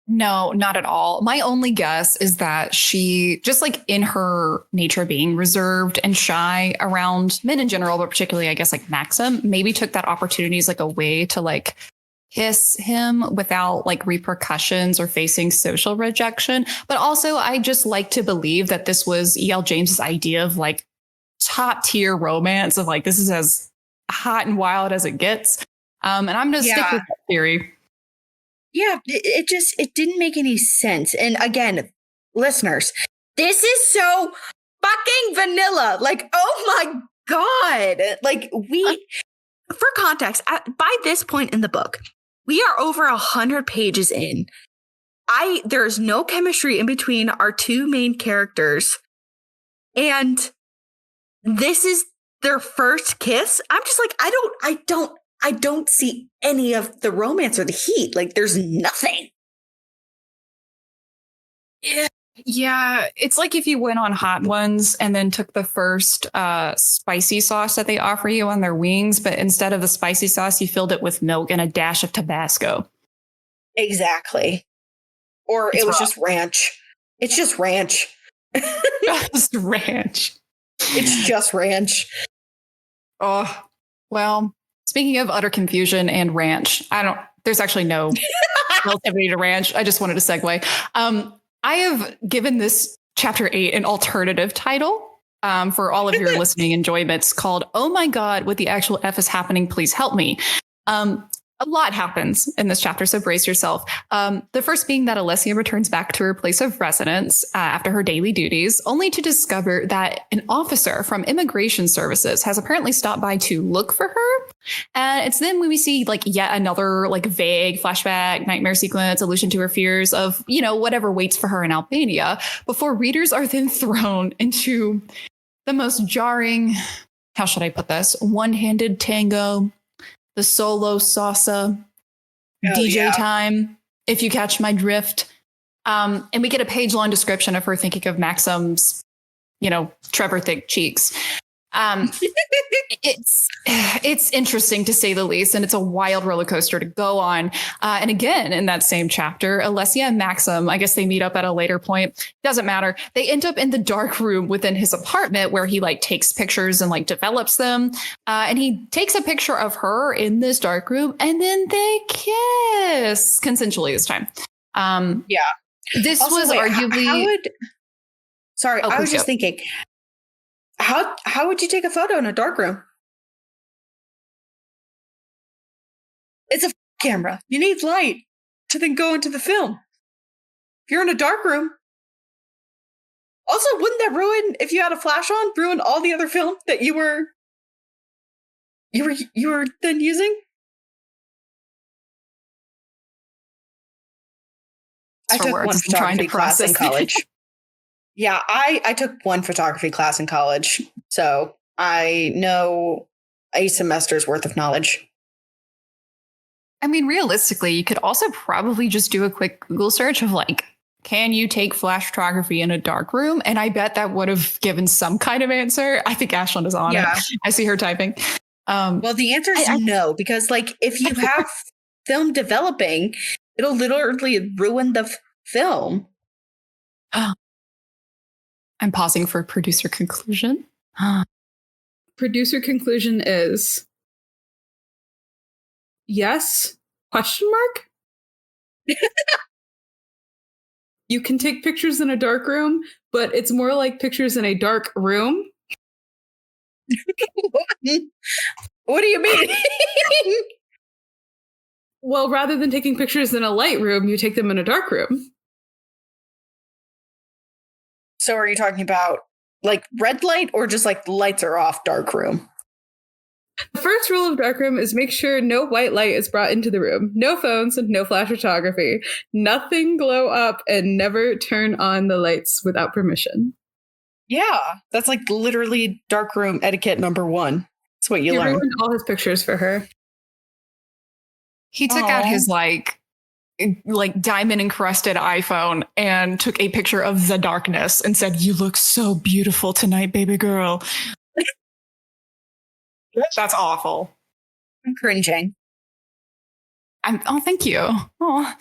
No, not at all. My only guess is that she, just like in her nature being reserved and shy around men in general, but particularly I guess like Maxim, maybe took that opportunity as like a way to like kiss him without like repercussions or facing social rejection. But also I just like to believe that this was E.L. James's idea of like top tier romance, of like this is as hot and wild as it gets. And I'm going to stick with that theory. Yeah, it didn't make any sense. And again, listeners, this is so fucking vanilla. Like, oh my God. Like for context, by this point in the book, we are over 100 pages in. There's no chemistry in between our two main characters. And this is their first kiss, I'm just like, I don't see any of the romance or the heat. Like, there's nothing. Yeah, it's like if you went on Hot Ones and then took the first spicy sauce that they offer you on their wings, but instead of the spicy sauce, you filled it with milk and a dash of Tabasco. Exactly. Or it was just ranch. It's just ranch. Just ranch. It's just ranch. Oh, well, speaking of utter confusion and ranch, there's actually no relativity to ranch. I just wanted to segue. I have given this chapter 8 an alternative title for all of your listening enjoyments called "Oh my God, what the actual F is happening? Please help me." A lot happens in this chapter, so brace yourself. The first being that Alessia returns back to her place of residence after her daily duties, only to discover that an officer from Immigration Services has apparently stopped by to look for her. And it's then when we see like yet another like vague flashback nightmare sequence allusion to her fears of, whatever waits for her in Albania, before readers are then thrown into the most jarring, how should I put this, one-handed tango, the solo salsa, DJ time, if you catch my drift. And we get a page-long description of her thinking of Maxim's, Trevor thick cheeks. It's interesting to say the least, and it's a wild roller coaster to go on. And again, in that same chapter, Alessia and Maxim, I guess they meet up at a later point. Doesn't matter. They end up in the dark room within his apartment where he like takes pictures and like develops them. And he takes a picture of her in this dark room, and then they kiss consensually this time. Yeah. This also, was arguably. I was just thinking. How would you take a photo in a dark room? It's a camera. You need light to then go into the film. If you're in a dark room. Also, wouldn't that ruin, if you had a flash on, ruin all the other film that you were then using? I took one photography class in college. Yeah, I took one photography class in college, so I know a semester's worth of knowledge. I mean, realistically, you could also probably just do a quick Google search of like, can you take flash photography in a dark room? And I bet that would have given some kind of answer. I think Ashlyn is on it. I see her typing. Well, the answer is no, because like if you have film developing, it'll literally ruin the film. I'm pausing for producer conclusion. Producer conclusion is yes, question mark? You can take pictures in a dark room, but it's more like pictures in a dark room. What do you mean? Well, rather than taking pictures in a light room, you take them in a dark room. So are you talking about like red light or just like the lights are off dark room? The first rule of darkroom is make sure no white light is brought into the room. No phones and no flash photography. Nothing glow up and never turn on the lights without permission. Yeah, that's like literally darkroom etiquette number 1. That's what you learn. He ruined all his pictures for her. He took out his like diamond encrusted iPhone and took a picture of the darkness and said, "You look so beautiful tonight, baby girl." That's awful. I'm cringing. Oh, thank you. Oh.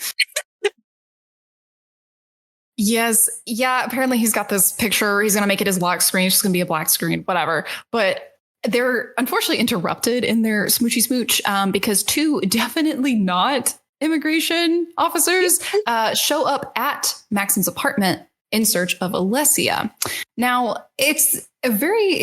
Yes. Yeah. Apparently he's got this picture. He's going to make it his lock screen. It's just going to be a black screen, whatever. But they're unfortunately interrupted in their smoochy smooch because 2 definitely not immigration officers show up at Maxim's apartment in search of Alessia. Now, it's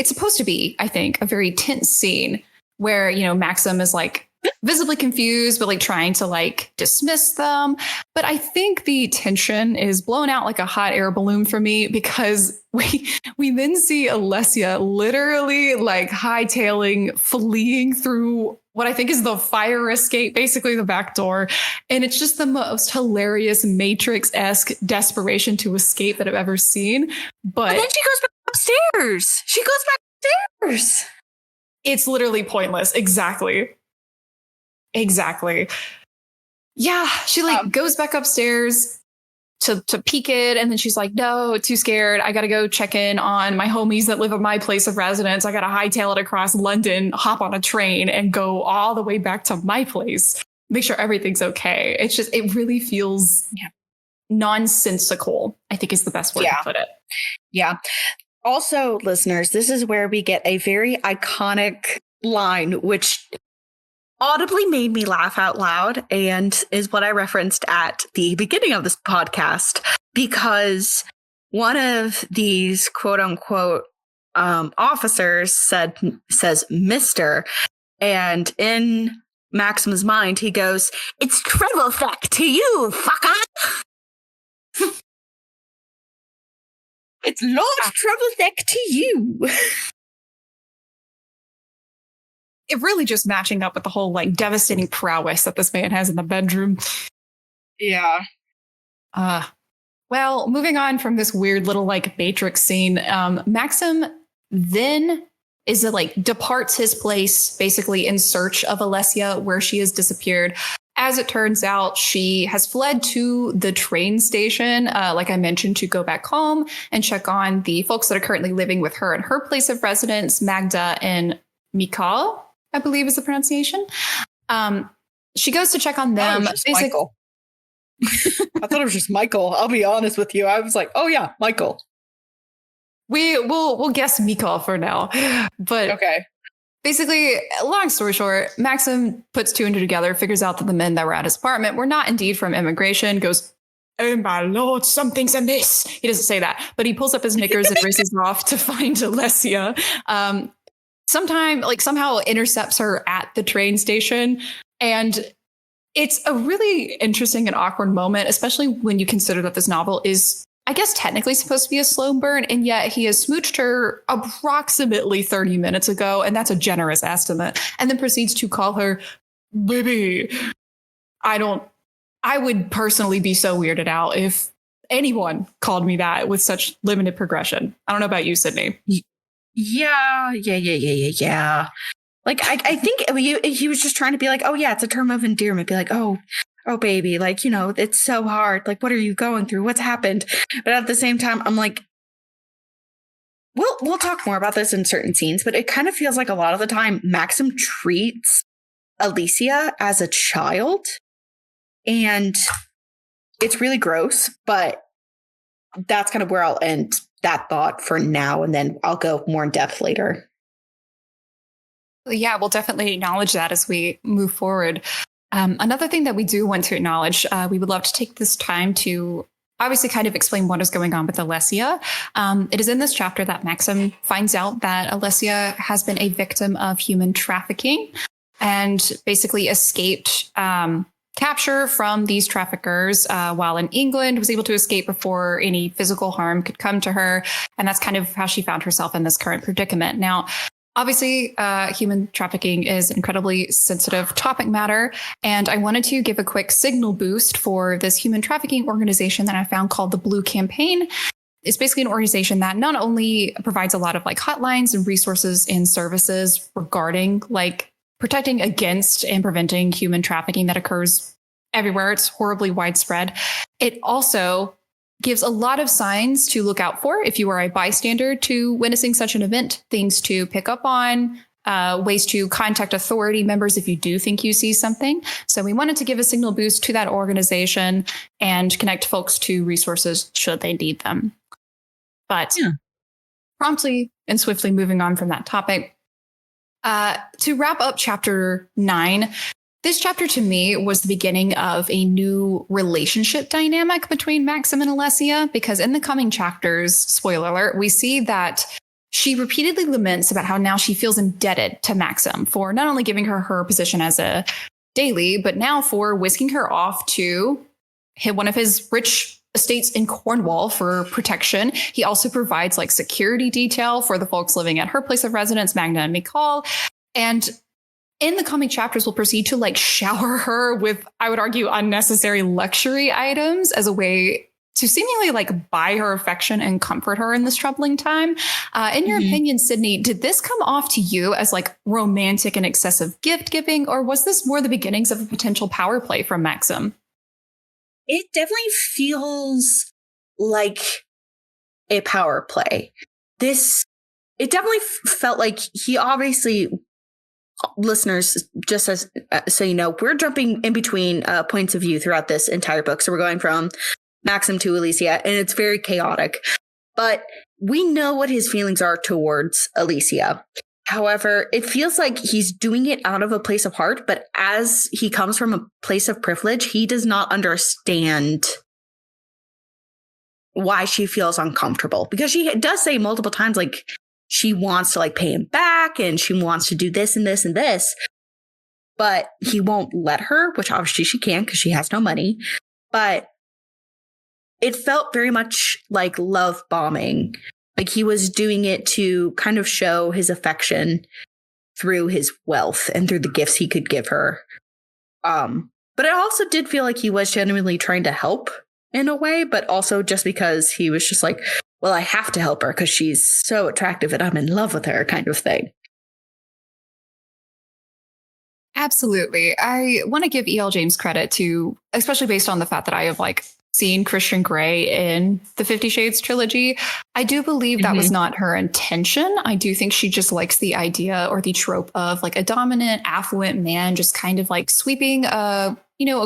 supposed to be, I think, a very tense scene where, Maxim is like visibly confused, but like trying to like dismiss them. But I think the tension is blown out like a hot air balloon for me because we then see Alessia literally like hightailing, fleeing through what I think is the fire escape, basically the back door. And it's just the most hilarious Matrix-esque desperation to escape that I've ever seen. But then she goes back upstairs. It's literally pointless. Exactly. Yeah, she goes back upstairs to peek it, and then she's like, no, too scared. I gotta go check in on my homies that live at my place of residence. I gotta hightail it across London, hop on a train, and go all the way back to my place. Make sure everything's okay. It's just, it really feels nonsensical, I think is the best word to put it. Yeah. Also, listeners, this is where we get a very iconic line, which audibly made me laugh out loud and is what I referenced at the beginning of this podcast, because one of these quote unquote officers says Mr. And in Maxim's mind, he goes, "It's travel fact to you, fucker." It's Lord Treveldeck to you. It really just matching up with the whole like devastating prowess that this man has in the bedroom. Yeah. Well, moving on from this weird little like Matrix scene, Maxim then departs his place basically in search of Alessia, where she has disappeared. As it turns out, she has fled to the train station, like I mentioned, to go back home and check on the folks that are currently living with her in her place of residence, Magda and Mikal, I believe is the pronunciation. She goes to check on them. Michael. I thought it was just Michael. I'll be honest with you. I was like, oh yeah, Michael. We'll guess Mikal for now. But okay. Basically, long story short, Maxim puts two and two together, figures out that the men that were at his apartment were not indeed from immigration, goes, "Oh my lord, something's amiss." He doesn't say that, but he pulls up his knickers and races off to find Alessia. Somehow intercepts her at the train station. And it's a really interesting and awkward moment, especially when you consider that this novel is, I guess, technically supposed to be a slow burn, and yet he has smooched her approximately 30 minutes ago, and that's a generous estimate, and then proceeds to call her baby. I would personally be so weirded out if anyone called me that with such limited progression. I don't know about you, Sydney. Yeah. Like, I think he was just trying to be like, oh yeah, it's a term of endearment. Be like, oh baby, like, it's so hard. Like, what are you going through? What's happened? But at the same time, I'm like, we'll talk more about this in certain scenes, but it kind of feels like a lot of the time Maxim treats Alicia as a child, and it's really gross, but that's kind of where I'll end that thought for now, and then I'll go more in depth later. Yeah, we'll definitely acknowledge that as we move forward. Another thing that we do want to acknowledge, we would love to take this time to obviously kind of explain what is going on with Alessia. It is in this chapter that Maxim finds out that Alessia has been a victim of human trafficking and basically escaped capture from these traffickers while in England, was able to escape before any physical harm could come to her. And that's kind of how she found herself in this current predicament. Now, obviously, human trafficking is an incredibly sensitive topic matter, and I wanted to give a quick signal boost for this human trafficking organization that I found called the Blue Campaign. It's basically an organization that not only provides a lot of like hotlines and resources and services regarding like protecting against and preventing human trafficking that occurs everywhere. It's horribly widespread. It also gives a lot of signs to look out for if you are a bystander to witnessing such an event, things to pick up on, ways to contact authority members if you do think you see something. So we wanted to give a signal boost to that organization and connect folks to resources should they need them. But promptly and swiftly moving on from that topic, to wrap up chapter 9, this chapter to me was the beginning of a new relationship dynamic between Maxim and Alessia, because in the coming chapters, spoiler alert, we see that she repeatedly laments about how now she feels indebted to Maxim for not only giving her position as a daily, but now for whisking her off to hit one of his rich estates in Cornwall for protection. He also provides like security detail for the folks living at her place of residence, Magda and Mikal. And in the coming chapters, we'll proceed to like shower her with, I would argue, unnecessary luxury items as a way to seemingly like buy her affection and comfort her in this troubling time. In your opinion, Sydney, did this come off to you as like romantic and excessive gift giving, or was this more the beginnings of a potential power play from Maxim? It definitely feels like a power play. It definitely felt like he obviously, listeners, just as so you know, we're jumping in between points of view throughout this entire book. So we're going from Maxim to Alicia, and it's very chaotic. But we know what his feelings are towards Alicia. However, it feels like he's doing it out of a place of heart, but as he comes from a place of privilege, he does not understand why she feels uncomfortable. Because she does say multiple times, like, she wants to like pay him back and she wants to do this and this and this, but he won't let her, which obviously she can because she has no money. But it felt very much like love bombing. Like he was doing it to kind of show his affection through his wealth and through the gifts he could give her. But it also did feel like he was genuinely trying to help in a way, but also just because he was just like, well, I have to help her because she's so attractive and I'm in love with her kind of thing. Absolutely. I want to give E.L. James credit to, especially based on the fact that I have like seen Christian Grey in the 50 Shades trilogy. I do believe that was not her intention. I do think she just likes the idea or the trope of like a dominant, affluent man just kind of like sweeping a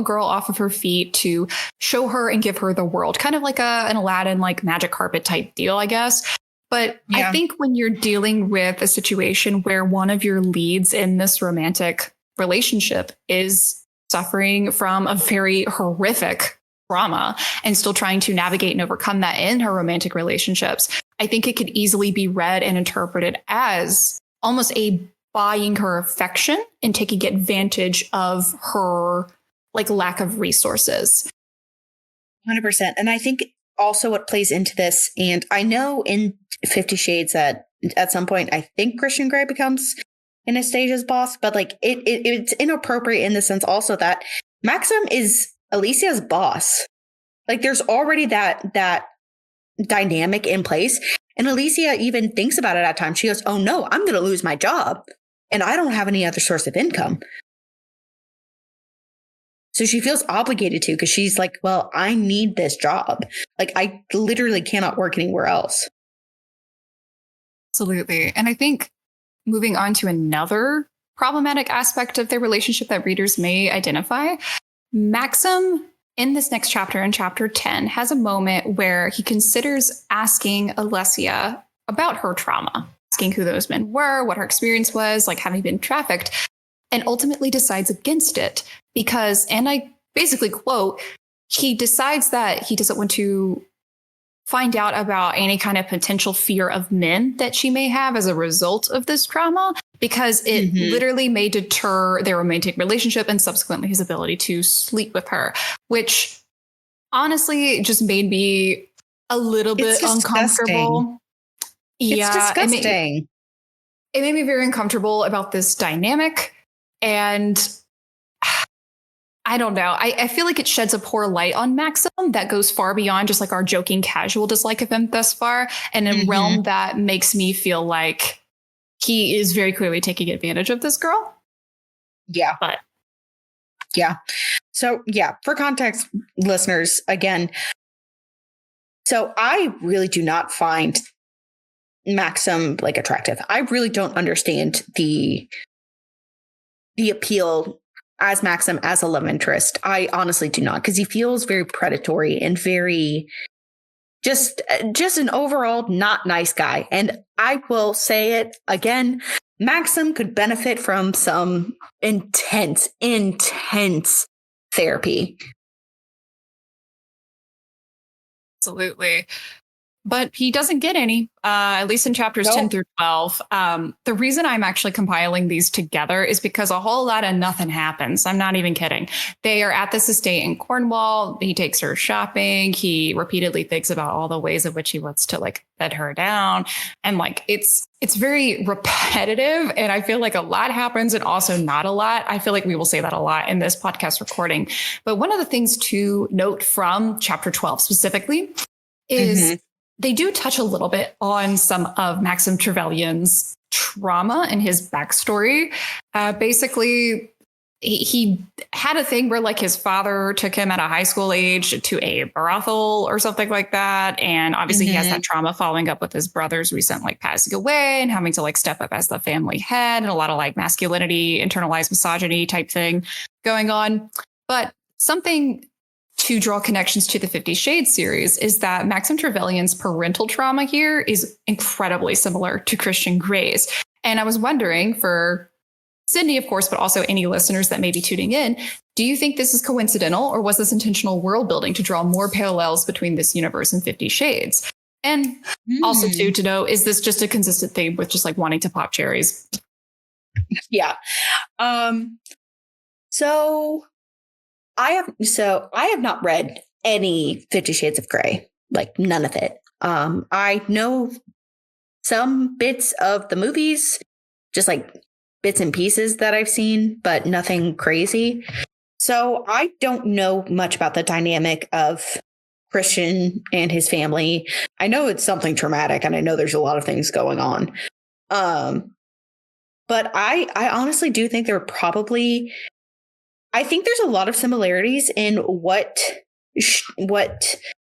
girl off of her feet to show her and give her the world, kind of like an Aladdin, like magic carpet type deal, I guess. But I think when you're dealing with a situation where one of your leads in this romantic relationship is suffering from a very horrific trauma and still trying to navigate and overcome that in her romantic relationships, I think it could easily be read and interpreted as almost a buying her affection and taking advantage of her like lack of resources. 100%. And I think also what plays into this, and I know in 50 Shades that at some point, I think Christian Grey becomes Anastasia's boss, but like it's inappropriate in the sense also that Maxim is Alicia's boss. Like there's already that dynamic in place. And Alicia even thinks about it at times. She goes, oh no, I'm going to lose my job and I don't have any other source of income. So she feels obligated to because she's like, well, I need this job. Like I literally cannot work anywhere else. Absolutely. And I think moving on to another problematic aspect of their relationship that readers may identify, Maxim in this next chapter, in chapter 10, has a moment where he considers asking Alessia about her trauma, asking who those men were, what her experience was, like having been trafficked, and ultimately decides against it because, and I basically quote, he decides that he doesn't want to find out about any kind of potential fear of men that she may have as a result of this trauma, because it literally may deter their romantic relationship and subsequently his ability to sleep with her, which honestly just made me a little bit uncomfortable. It's disgusting. It made me very uncomfortable about this dynamic. And I don't know. I feel like it sheds a poor light on Maxim that goes far beyond just like our joking casual dislike of him thus far. And in a realm that makes me feel like he is very clearly taking advantage of this girl. Yeah. But yeah. So yeah, for context, listeners, again, so I really do not find Maxim like attractive. I really don't understand the appeal as Maxim as a love interest. I honestly do not, because he feels very predatory and very just an overall not nice guy. And I will say it again, Maxim could benefit from some intense therapy. absolutely. but he doesn't get any, at least in chapters 10 through 12. The reason I'm actually compiling these together is because a whole lot of nothing happens. I'm not even kidding. They are at this estate in Cornwall. He takes her shopping. He repeatedly thinks about all the ways in which he wants to like bed her down. And like, it's very repetitive. And I feel like a lot happens and also not a lot. I feel like we will say that a lot in this podcast recording. But one of the things to note from chapter 12 specifically is they do touch a little bit on some of Maxim Trevelyan's trauma and his backstory. Basically, he had a thing where like his father took him at a high school age to a brothel or something like that. And obviously he has that trauma following up with his brothers recent like passing away and having to like step up as the family head and a lot of like masculinity, internalized misogyny type thing going on. But something to draw connections to the 50 Shades series is that Maxim Trevelyan's parental trauma here is incredibly similar to Christian Grey's. And I was wondering for Sydney, of course, but also any listeners that may be tuning in, do you think this is coincidental or was this intentional world building to draw more parallels between this universe and 50 Shades? And also too, to know, is this just a consistent theme with just like wanting to pop cherries? Yeah. So I have not read any 50 Shades of Grey, like none of it. I know some bits of the movies, just like bits and pieces that I've seen, but nothing crazy. So I don't know much about the dynamic of Christian and his family. I know it's something traumatic and I know there's a lot of things going on. But I honestly do think there are probably, I think there's a lot of similarities in what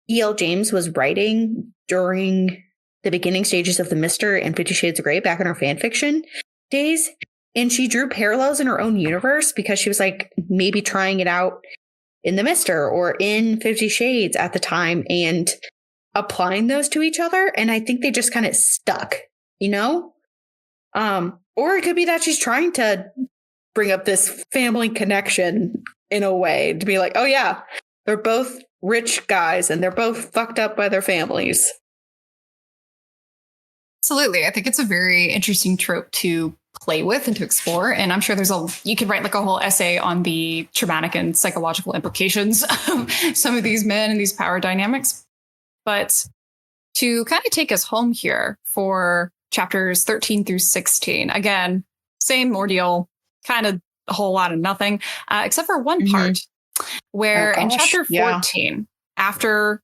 E.L. James was writing during the beginning stages of The Mister and 50 Shades of Grey back in her fan fiction days. And she drew parallels in her own universe because she was like maybe trying it out in The Mister or in 50 Shades at the time and applying those to each other. And I think they just kind of stuck, you know? Or it could be that she's trying to bring up this family connection in a way to be like, oh yeah, they're both rich guys and they're both fucked up by their families. Absolutely. I think it's a very interesting trope to play with and to explore. And I'm sure you could write like a whole essay on the traumatic and psychological implications of some of these men and these power dynamics. But to kind of take us home here for chapters 13 through 16, again, same ordeal, kind of a whole lot of nothing, except for one part where in chapter 14, after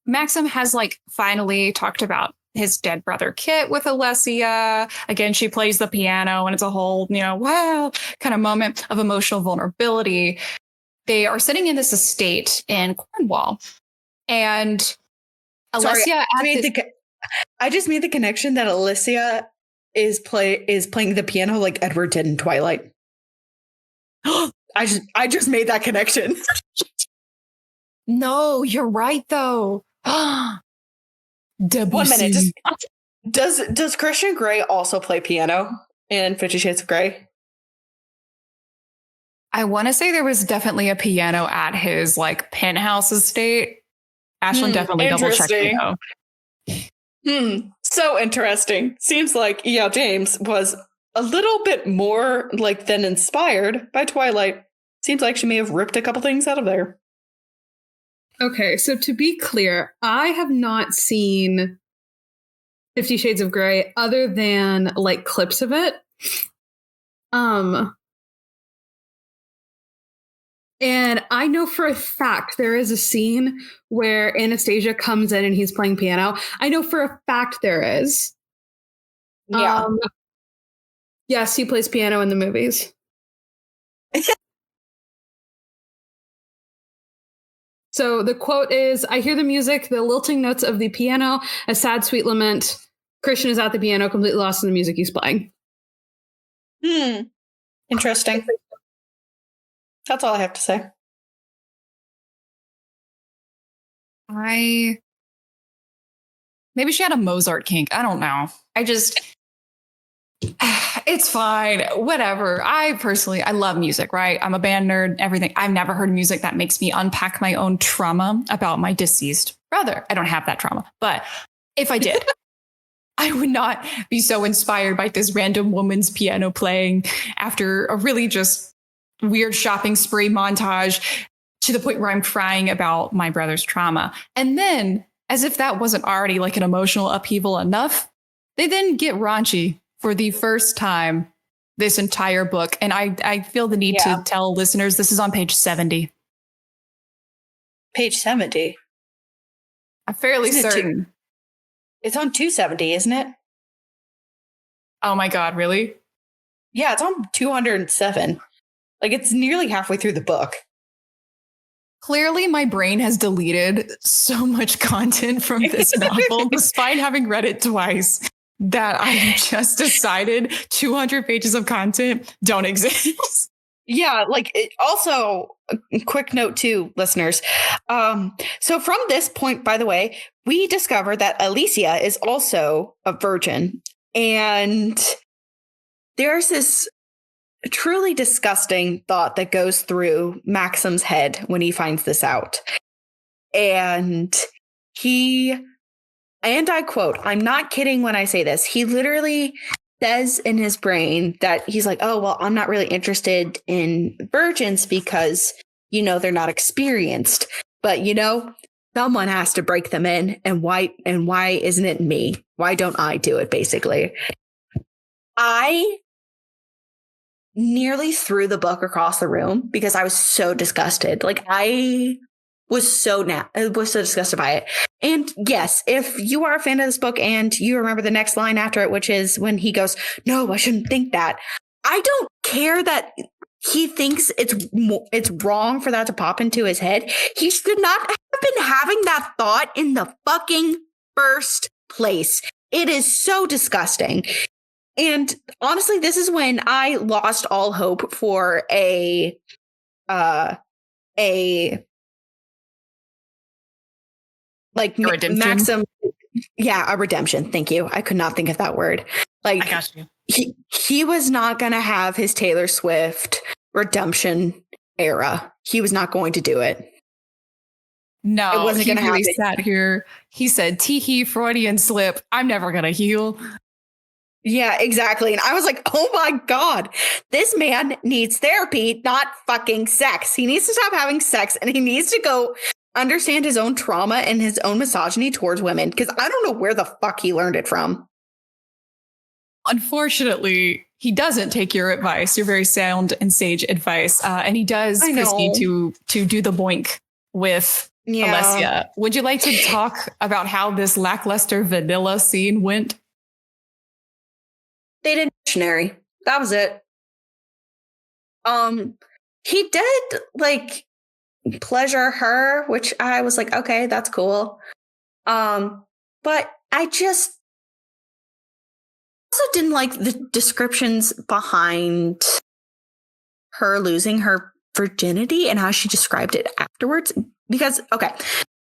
Maxim has like finally talked about his dead brother Kit with Alessia. Again, she plays the piano and it's a whole, wow, kind of moment of emotional vulnerability. They are sitting in this estate in Cornwall. And Alessia... I just made the connection that Alessia is playing the piano like Edward did in Twilight. I just made that connection. No, you're right though. 1 minute. Does Christian Grey also play piano in 50 Shades of Grey? I want to say there was definitely a piano at his like penthouse estate. Ashlyn definitely double checked me though. So interesting. Seems like E.L. James was a little bit more like than inspired by Twilight. Seems like she may have ripped a couple things out of there. Okay, so to be clear, I have not seen 50 Shades of Grey other than like clips of it. And I know for a fact there is a scene where Anastasia comes in and he's playing piano. I know for a fact there is. Yeah. Yes, he plays piano in the movies. So the quote is, I hear the music, the lilting notes of the piano, a sad, sweet lament. Christian is at the piano, completely lost in the music he's playing. Interesting. That's all I have to say. Maybe she had a Mozart kink. I don't know. It's fine. Whatever. I love music, right? I'm a band nerd, everything. I've never heard music that makes me unpack my own trauma about my deceased brother. I don't have that trauma, but if I did, I would not be so inspired by this random woman's piano playing after a really just weird shopping spree montage to the point where I'm crying about my brother's trauma. And then, as if that wasn't already like an emotional upheaval enough, they then get raunchy for the first time this entire book. And I feel the need to tell listeners this is on page 70. Page 70? I'm fairly certain. It's on 270, isn't it? Oh my God, really? Yeah, it's on 207. Like, it's nearly halfway through the book. Clearly, my brain has deleted so much content from this novel, despite having read it twice, that I just decided 200 pages of content don't exist. Yeah, like also a quick note too, listeners. So from this point, by the way, we discover that Alicia is also a virgin. And there's this truly disgusting thought that goes through Maxim's head when he finds this out. And I quote, I'm not kidding when I say this, he literally says in his brain that he's like, oh, well, I'm not really interested in virgins because, they're not experienced. But, someone has to break them in. And why isn't it me? Why don't I do it, basically? I nearly threw the book across the room because I was so disgusted. Like, I was so disgusted by it. And yes, if you are a fan of this book and you remember the next line after it, which is when he goes, no, I shouldn't think that. I don't care that he thinks it's wrong for that to pop into his head. He should not have been having that thought in the fucking first place. It is so disgusting. And honestly, this is when I lost all hope for a redemption. Maxim. Yeah, a redemption. Thank you. I could not think of that word. Like, I got you. He was not going to have his Taylor Swift redemption era. He was not going to do it. No, it wasn't going to happen. He sat here. He said, tee-hee, Freudian slip. I'm never going to heal. Yeah, exactly. And I was like, oh my God, this man needs therapy, not fucking sex. He needs to stop having sex and he needs to go understand his own trauma and his own misogyny towards women. Because I don't know where the fuck he learned it from. Unfortunately, he doesn't take your advice, your very sound and sage advice. And he does proceed to do the boink with Alessia. Would you like to talk about how this lackluster vanilla scene went? They did missionary. That was it. He did like pleasure her, which I was like, okay, that's cool. But I just also didn't like the descriptions behind her losing her virginity and how she described it afterwards. Because, okay,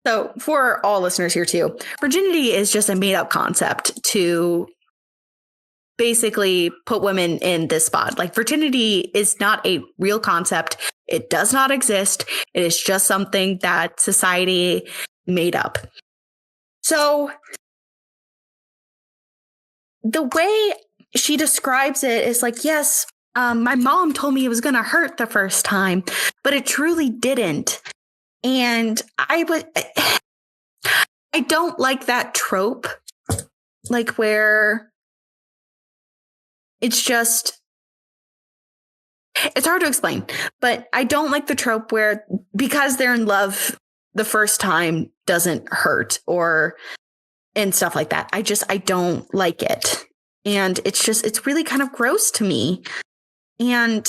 so for all listeners here too, virginity is just a made up concept to basically put women in this spot. Like, virginity is not a real concept. It does not exist. It is just something that society made up. So the way she describes it is like, yes, my mom told me it was going to hurt the first time, but it truly didn't. And I don't like that trope, like where it's just, it's hard to explain, but I don't like the trope where because they're in love the first time doesn't hurt and stuff like that. I don't like it. And it's really kind of gross to me. And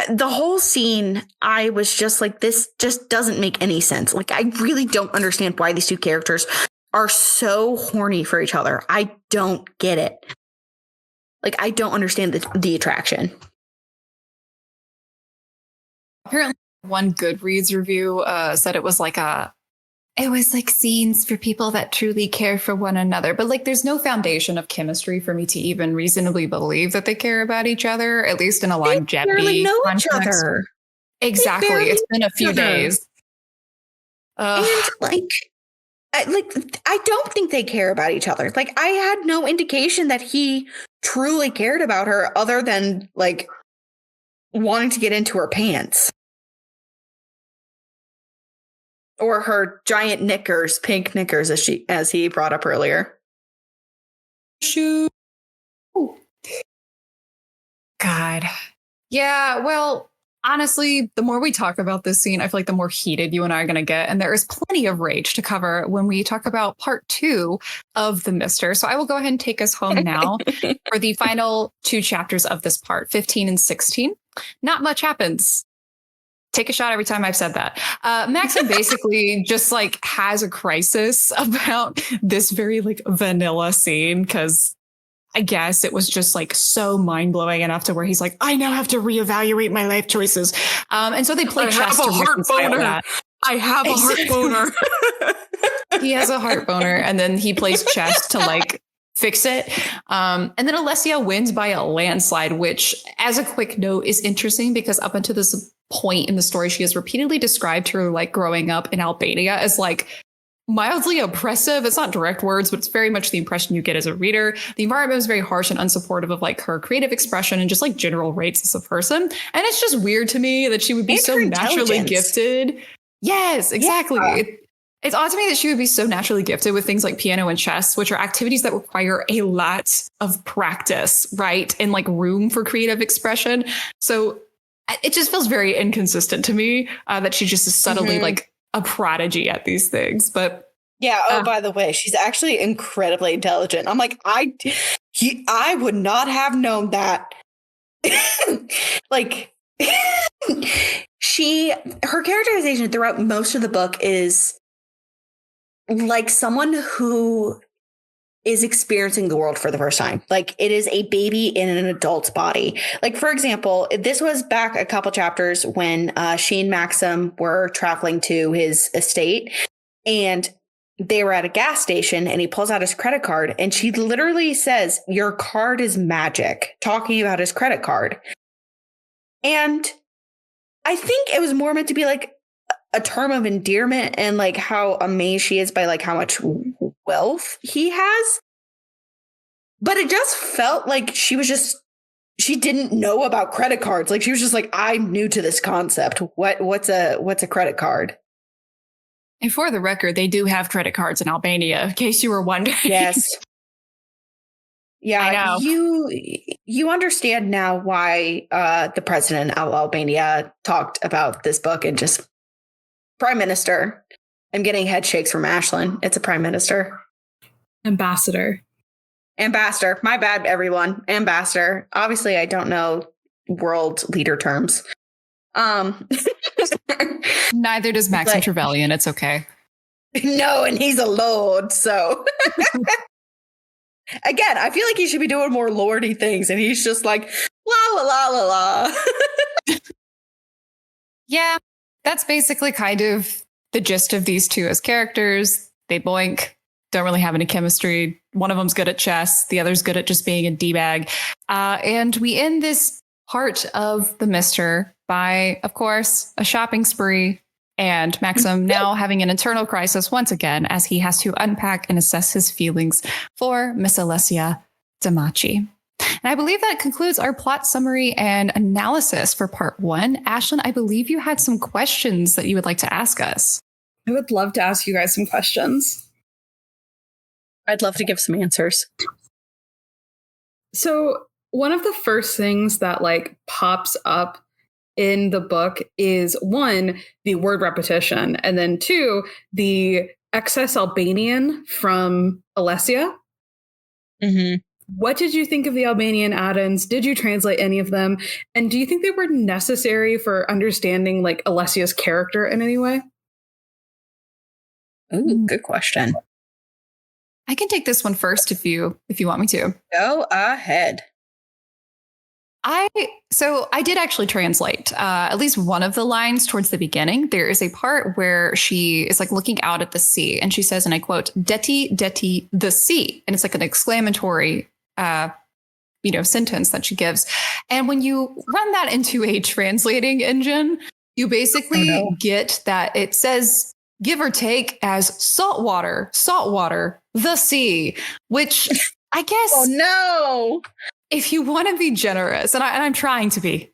the whole scene, I was just like, this just doesn't make any sense. Like, I really don't understand why these two characters are so horny for each other. I don't get it. Like, I don't understand the attraction. Apparently, one Goodreads review said it was like scenes for people that truly care for one another. But like, there's no foundation of chemistry for me to even reasonably believe that they care about each other, at least in a longevity barely know context. each other. Exactly. It's been a few days. And I don't think they care about each other. Like, I had no indication that he truly cared about her other than like wanting to get into her pants or her giant knickers, pink knickers, as he brought up earlier. Shoot. God. Yeah, well, honestly, the more we talk about this scene, I feel like the more heated you and I are going to get. And there is plenty of rage to cover when we talk about part 2 of The Mister. So I will go ahead and take us home now for the final 2 chapters of this part, 15 and 16. Not much happens. Take a shot every time I've said that. Maxim basically just like has a crisis about this very like vanilla scene because I guess it was just like so mind blowing enough to where he's like, I now have to reevaluate my life choices. And so they play chess to reconcile that. I have a heart boner. He has a heart boner, and then he plays chess to like fix it. And then Alessia wins by a landslide, which, as a quick note, is interesting because up until this point in the story, she has repeatedly described her like growing up in Albania as like mildly oppressive. It's not direct words, but it's very much the impression you get as a reader. The environment was very harsh and unsupportive of like her creative expression and just like general rates as a person. And it's just weird to me that she would be so naturally gifted. Yes, exactly. Yeah. It's odd to me that she would be so naturally gifted with things like piano and chess, which are activities that require a lot of practice, right? And like room for creative expression. So it just feels very inconsistent to me that she just is subtly like a prodigy at these things. But yeah. Oh, by the way, she's actually incredibly intelligent. I'm like, I would not have known that. Like, her characterization throughout most of the book is like someone who is experiencing the world for the first time. Like, it is a baby in an adult's body. Like, for example, this was back a couple chapters when she and Maxim were traveling to his estate, and they were at a gas station, and he pulls out his credit card, and she literally says, "Your card is magic," talking about his credit card. And I think it was more meant to be like a term of endearment and like how amazed she is by like how much wealth he has. But it just felt like she didn't know about credit cards. Like, she was just like, I'm new to this concept. What's a credit card? And for the record, they do have credit cards in Albania, in case you were wondering. Yes. Yeah, I know. You understand now why the president of Albania talked about this book and just Prime Minister. I'm getting head shakes from Ashlyn. It's a Prime Minister. Ambassador. My bad, everyone. Ambassador. Obviously, I don't know world leader terms. Neither does Maxim Trevelyan. It's okay. No, and he's a lord, so. Again, I feel like he should be doing more lordy things, and he's just like, la, la, la, la, la. Yeah, that's basically kind of the gist of these two as characters. They boink, don't really have any chemistry. One of them's good at chess. The other's good at just being a D-bag. And we end this part of The Mister by, of course, a shopping spree. And Maxim now having an internal crisis once again as he has to unpack and assess his feelings for Miss Alessia Damachi. And I believe that concludes our plot summary and analysis for part 1. Ashlyn, I believe you had some questions that you would like to ask us. I would love to ask you guys some questions. I'd love to give some answers. So one of the first things that like pops up in the book is 1, the word repetition, and then 2, the excess Albanian from Alessia. Mm-hmm. What did you think of the Albanian add-ins? Did you translate any of them? And do you think they were necessary for understanding like Alessia's character in any way? Ooh, good question. I can take this one first if you want me to. Go ahead. I did actually translate at least one of the lines towards the beginning. There is a part where she is like looking out at the sea and she says, and I quote, "Deti, deti, the sea." And it's like an exclamatory, sentence that she gives. And when you run that into a translating engine, you basically get that it says give or take as salt water, the sea, which I guess. Oh no. If you want to be generous, and I'm trying to be,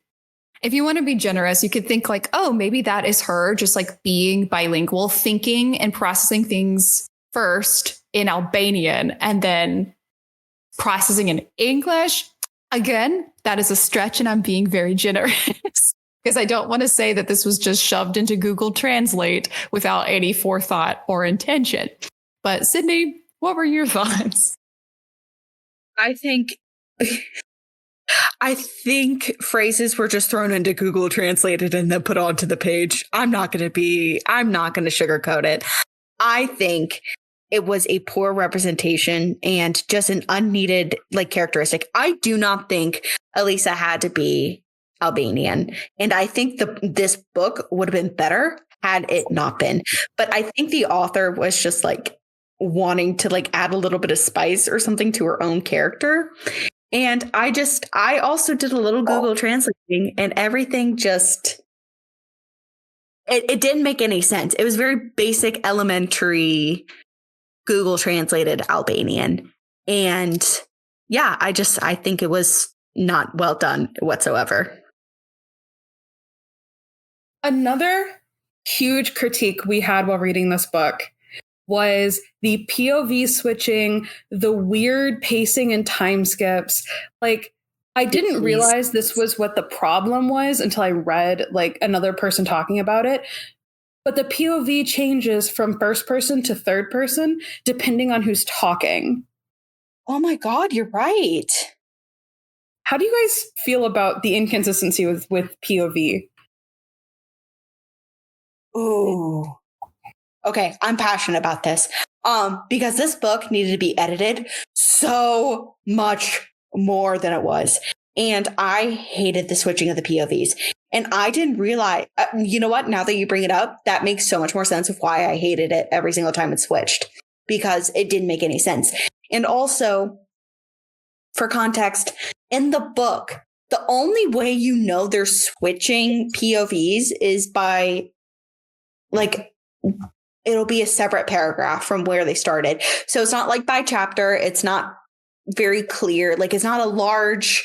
if you want to be generous, you could think like, oh, maybe that is her just like being bilingual, thinking and processing things first in Albanian and then processing in English. Again, that is a stretch and I'm being very generous because I don't want to say that this was just shoved into Google Translate without any forethought or intention. But Sydney, what were your thoughts? I think phrases were just thrown into Google Translated and then put onto the page. I'm not going to sugarcoat it. I think it was a poor representation and just an unneeded like characteristic. I do not think Elisa had to be Albanian. And I think this book would have been better had it not been. But I think the author was just like wanting to like add a little bit of spice or something to her own character. And I also did a little Google translating and everything just, it didn't make any sense. It was very basic, elementary Google translated Albanian. And yeah, I think it was not well done whatsoever. Another huge critique we had while reading this book was the POV switching, the weird pacing and time skips. Like, I didn't realize this was what the problem was until I read like another person talking about it. But the POV changes from first person to third person depending on who's talking. Oh my God, you're right. How do you guys feel about the inconsistency with POV? Ooh. Okay, I'm passionate about this. Because this book needed to be edited so much more than it was. And I hated the switching of the POVs. And I didn't realize, you know what? Now that you bring it up, that makes so much more sense of why I hated it every single time it switched, because it didn't make any sense. And also, for context, in the book, the only way you know they're switching POVs is by like, it'll be a separate paragraph from where they started. So it's not like by chapter. It's not very clear. Like it's not a large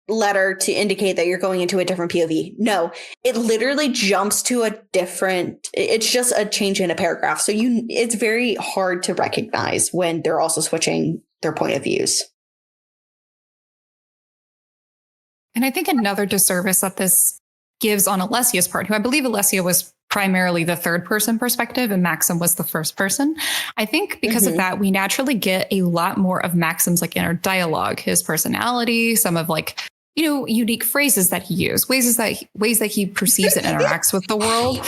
letter to indicate that you're going into a different POV. No, it literally jumps to a different, it's just a change in a paragraph. So it's very hard to recognize when they're also switching their point of views. And I think another disservice that this gives on Alessia's part, who I believe Alessia was primarily the third person perspective and Maxim was the first person. I think because of that, we naturally get a lot more of Maxim's like inner dialogue, his personality, some of like, you know, unique phrases that he used, ways that he perceives and interacts with the world.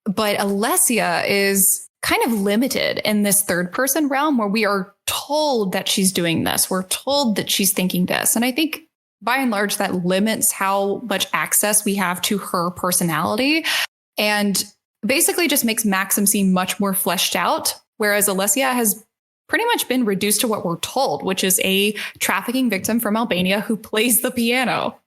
But Alessia is kind of limited in this third person realm where we are told that she's doing this. We're told that she's thinking this. And I think by and large, that limits how much access we have to her personality and basically just makes Maxim seem much more fleshed out. Whereas Alessia has pretty much been reduced to what we're told, which is a trafficking victim from Albania who plays the piano.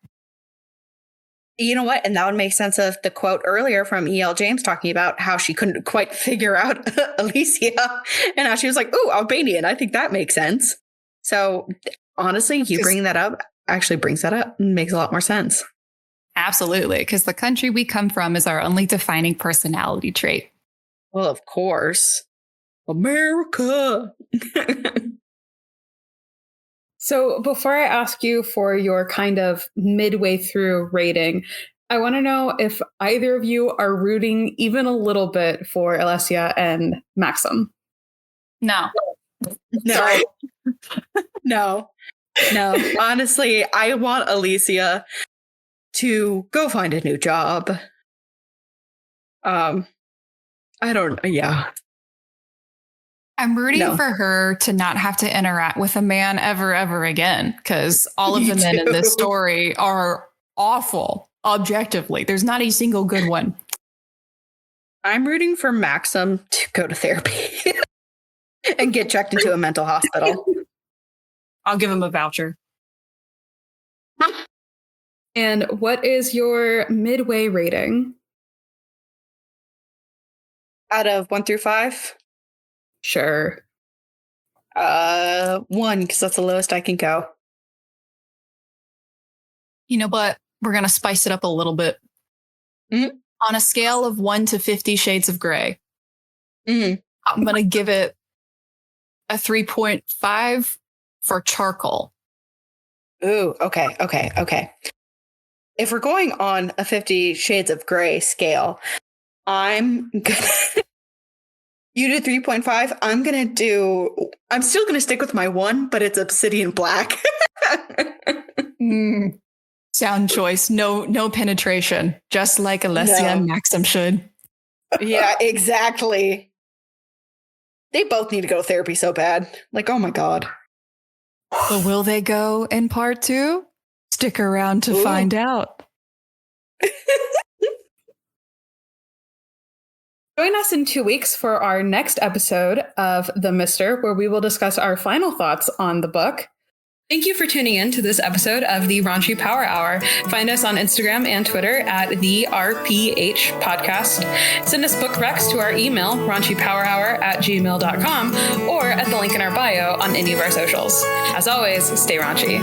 You know what? And that would make sense of the quote earlier from E.L. James talking about how she couldn't quite figure out Alicia and how she was like, "Ooh, Albanian. I think that makes sense." So honestly, you bringing that up actually brings that up and makes a lot more sense. Absolutely. Because the country we come from is our only defining personality trait. Well, of course. America. So before I ask you for your kind of midway through rating, I want to know if either of you are rooting even a little bit for Alessia and Maxim. No. No. No. Honestly, I want Alicia to go find a new job. Yeah. I'm rooting for her to not have to interact with a man ever again, because all of the men in this story are awful, objectively. There's not a single good one. I'm rooting for Maxim to go to therapy and get checked into a mental hospital. I'll give him a voucher. And what is your midway rating? Out of 1 through 5? Sure. 1, because that's the lowest I can go. You know what? We're going to spice it up a little bit. Mhm. On a scale of 1 to 50 Shades of Grey, Mhm. I'm going to give it a 3.5 for charcoal. Ooh, okay. If we're going on a 50 Shades of Grey scale, I'm gonna you did 3.5. I'm still gonna stick with my 1, but it's Obsidian Black. Sound choice. No penetration. Just like Alessia and Maxim should. Yeah, exactly. They both need to go to therapy so bad. Like, oh my God. But will they go in part 2? Stick around to find out. Join us in 2 weeks for our next episode of The Mister, where we will discuss our final thoughts on the book. Thank you for tuning in to this episode of the Raunchy Power Hour. Find us on Instagram and Twitter at the RPH Podcast. Send us book recs to our email, raunchypowerhour@gmail.com, or at the link in our bio on any of our socials. As always, stay raunchy.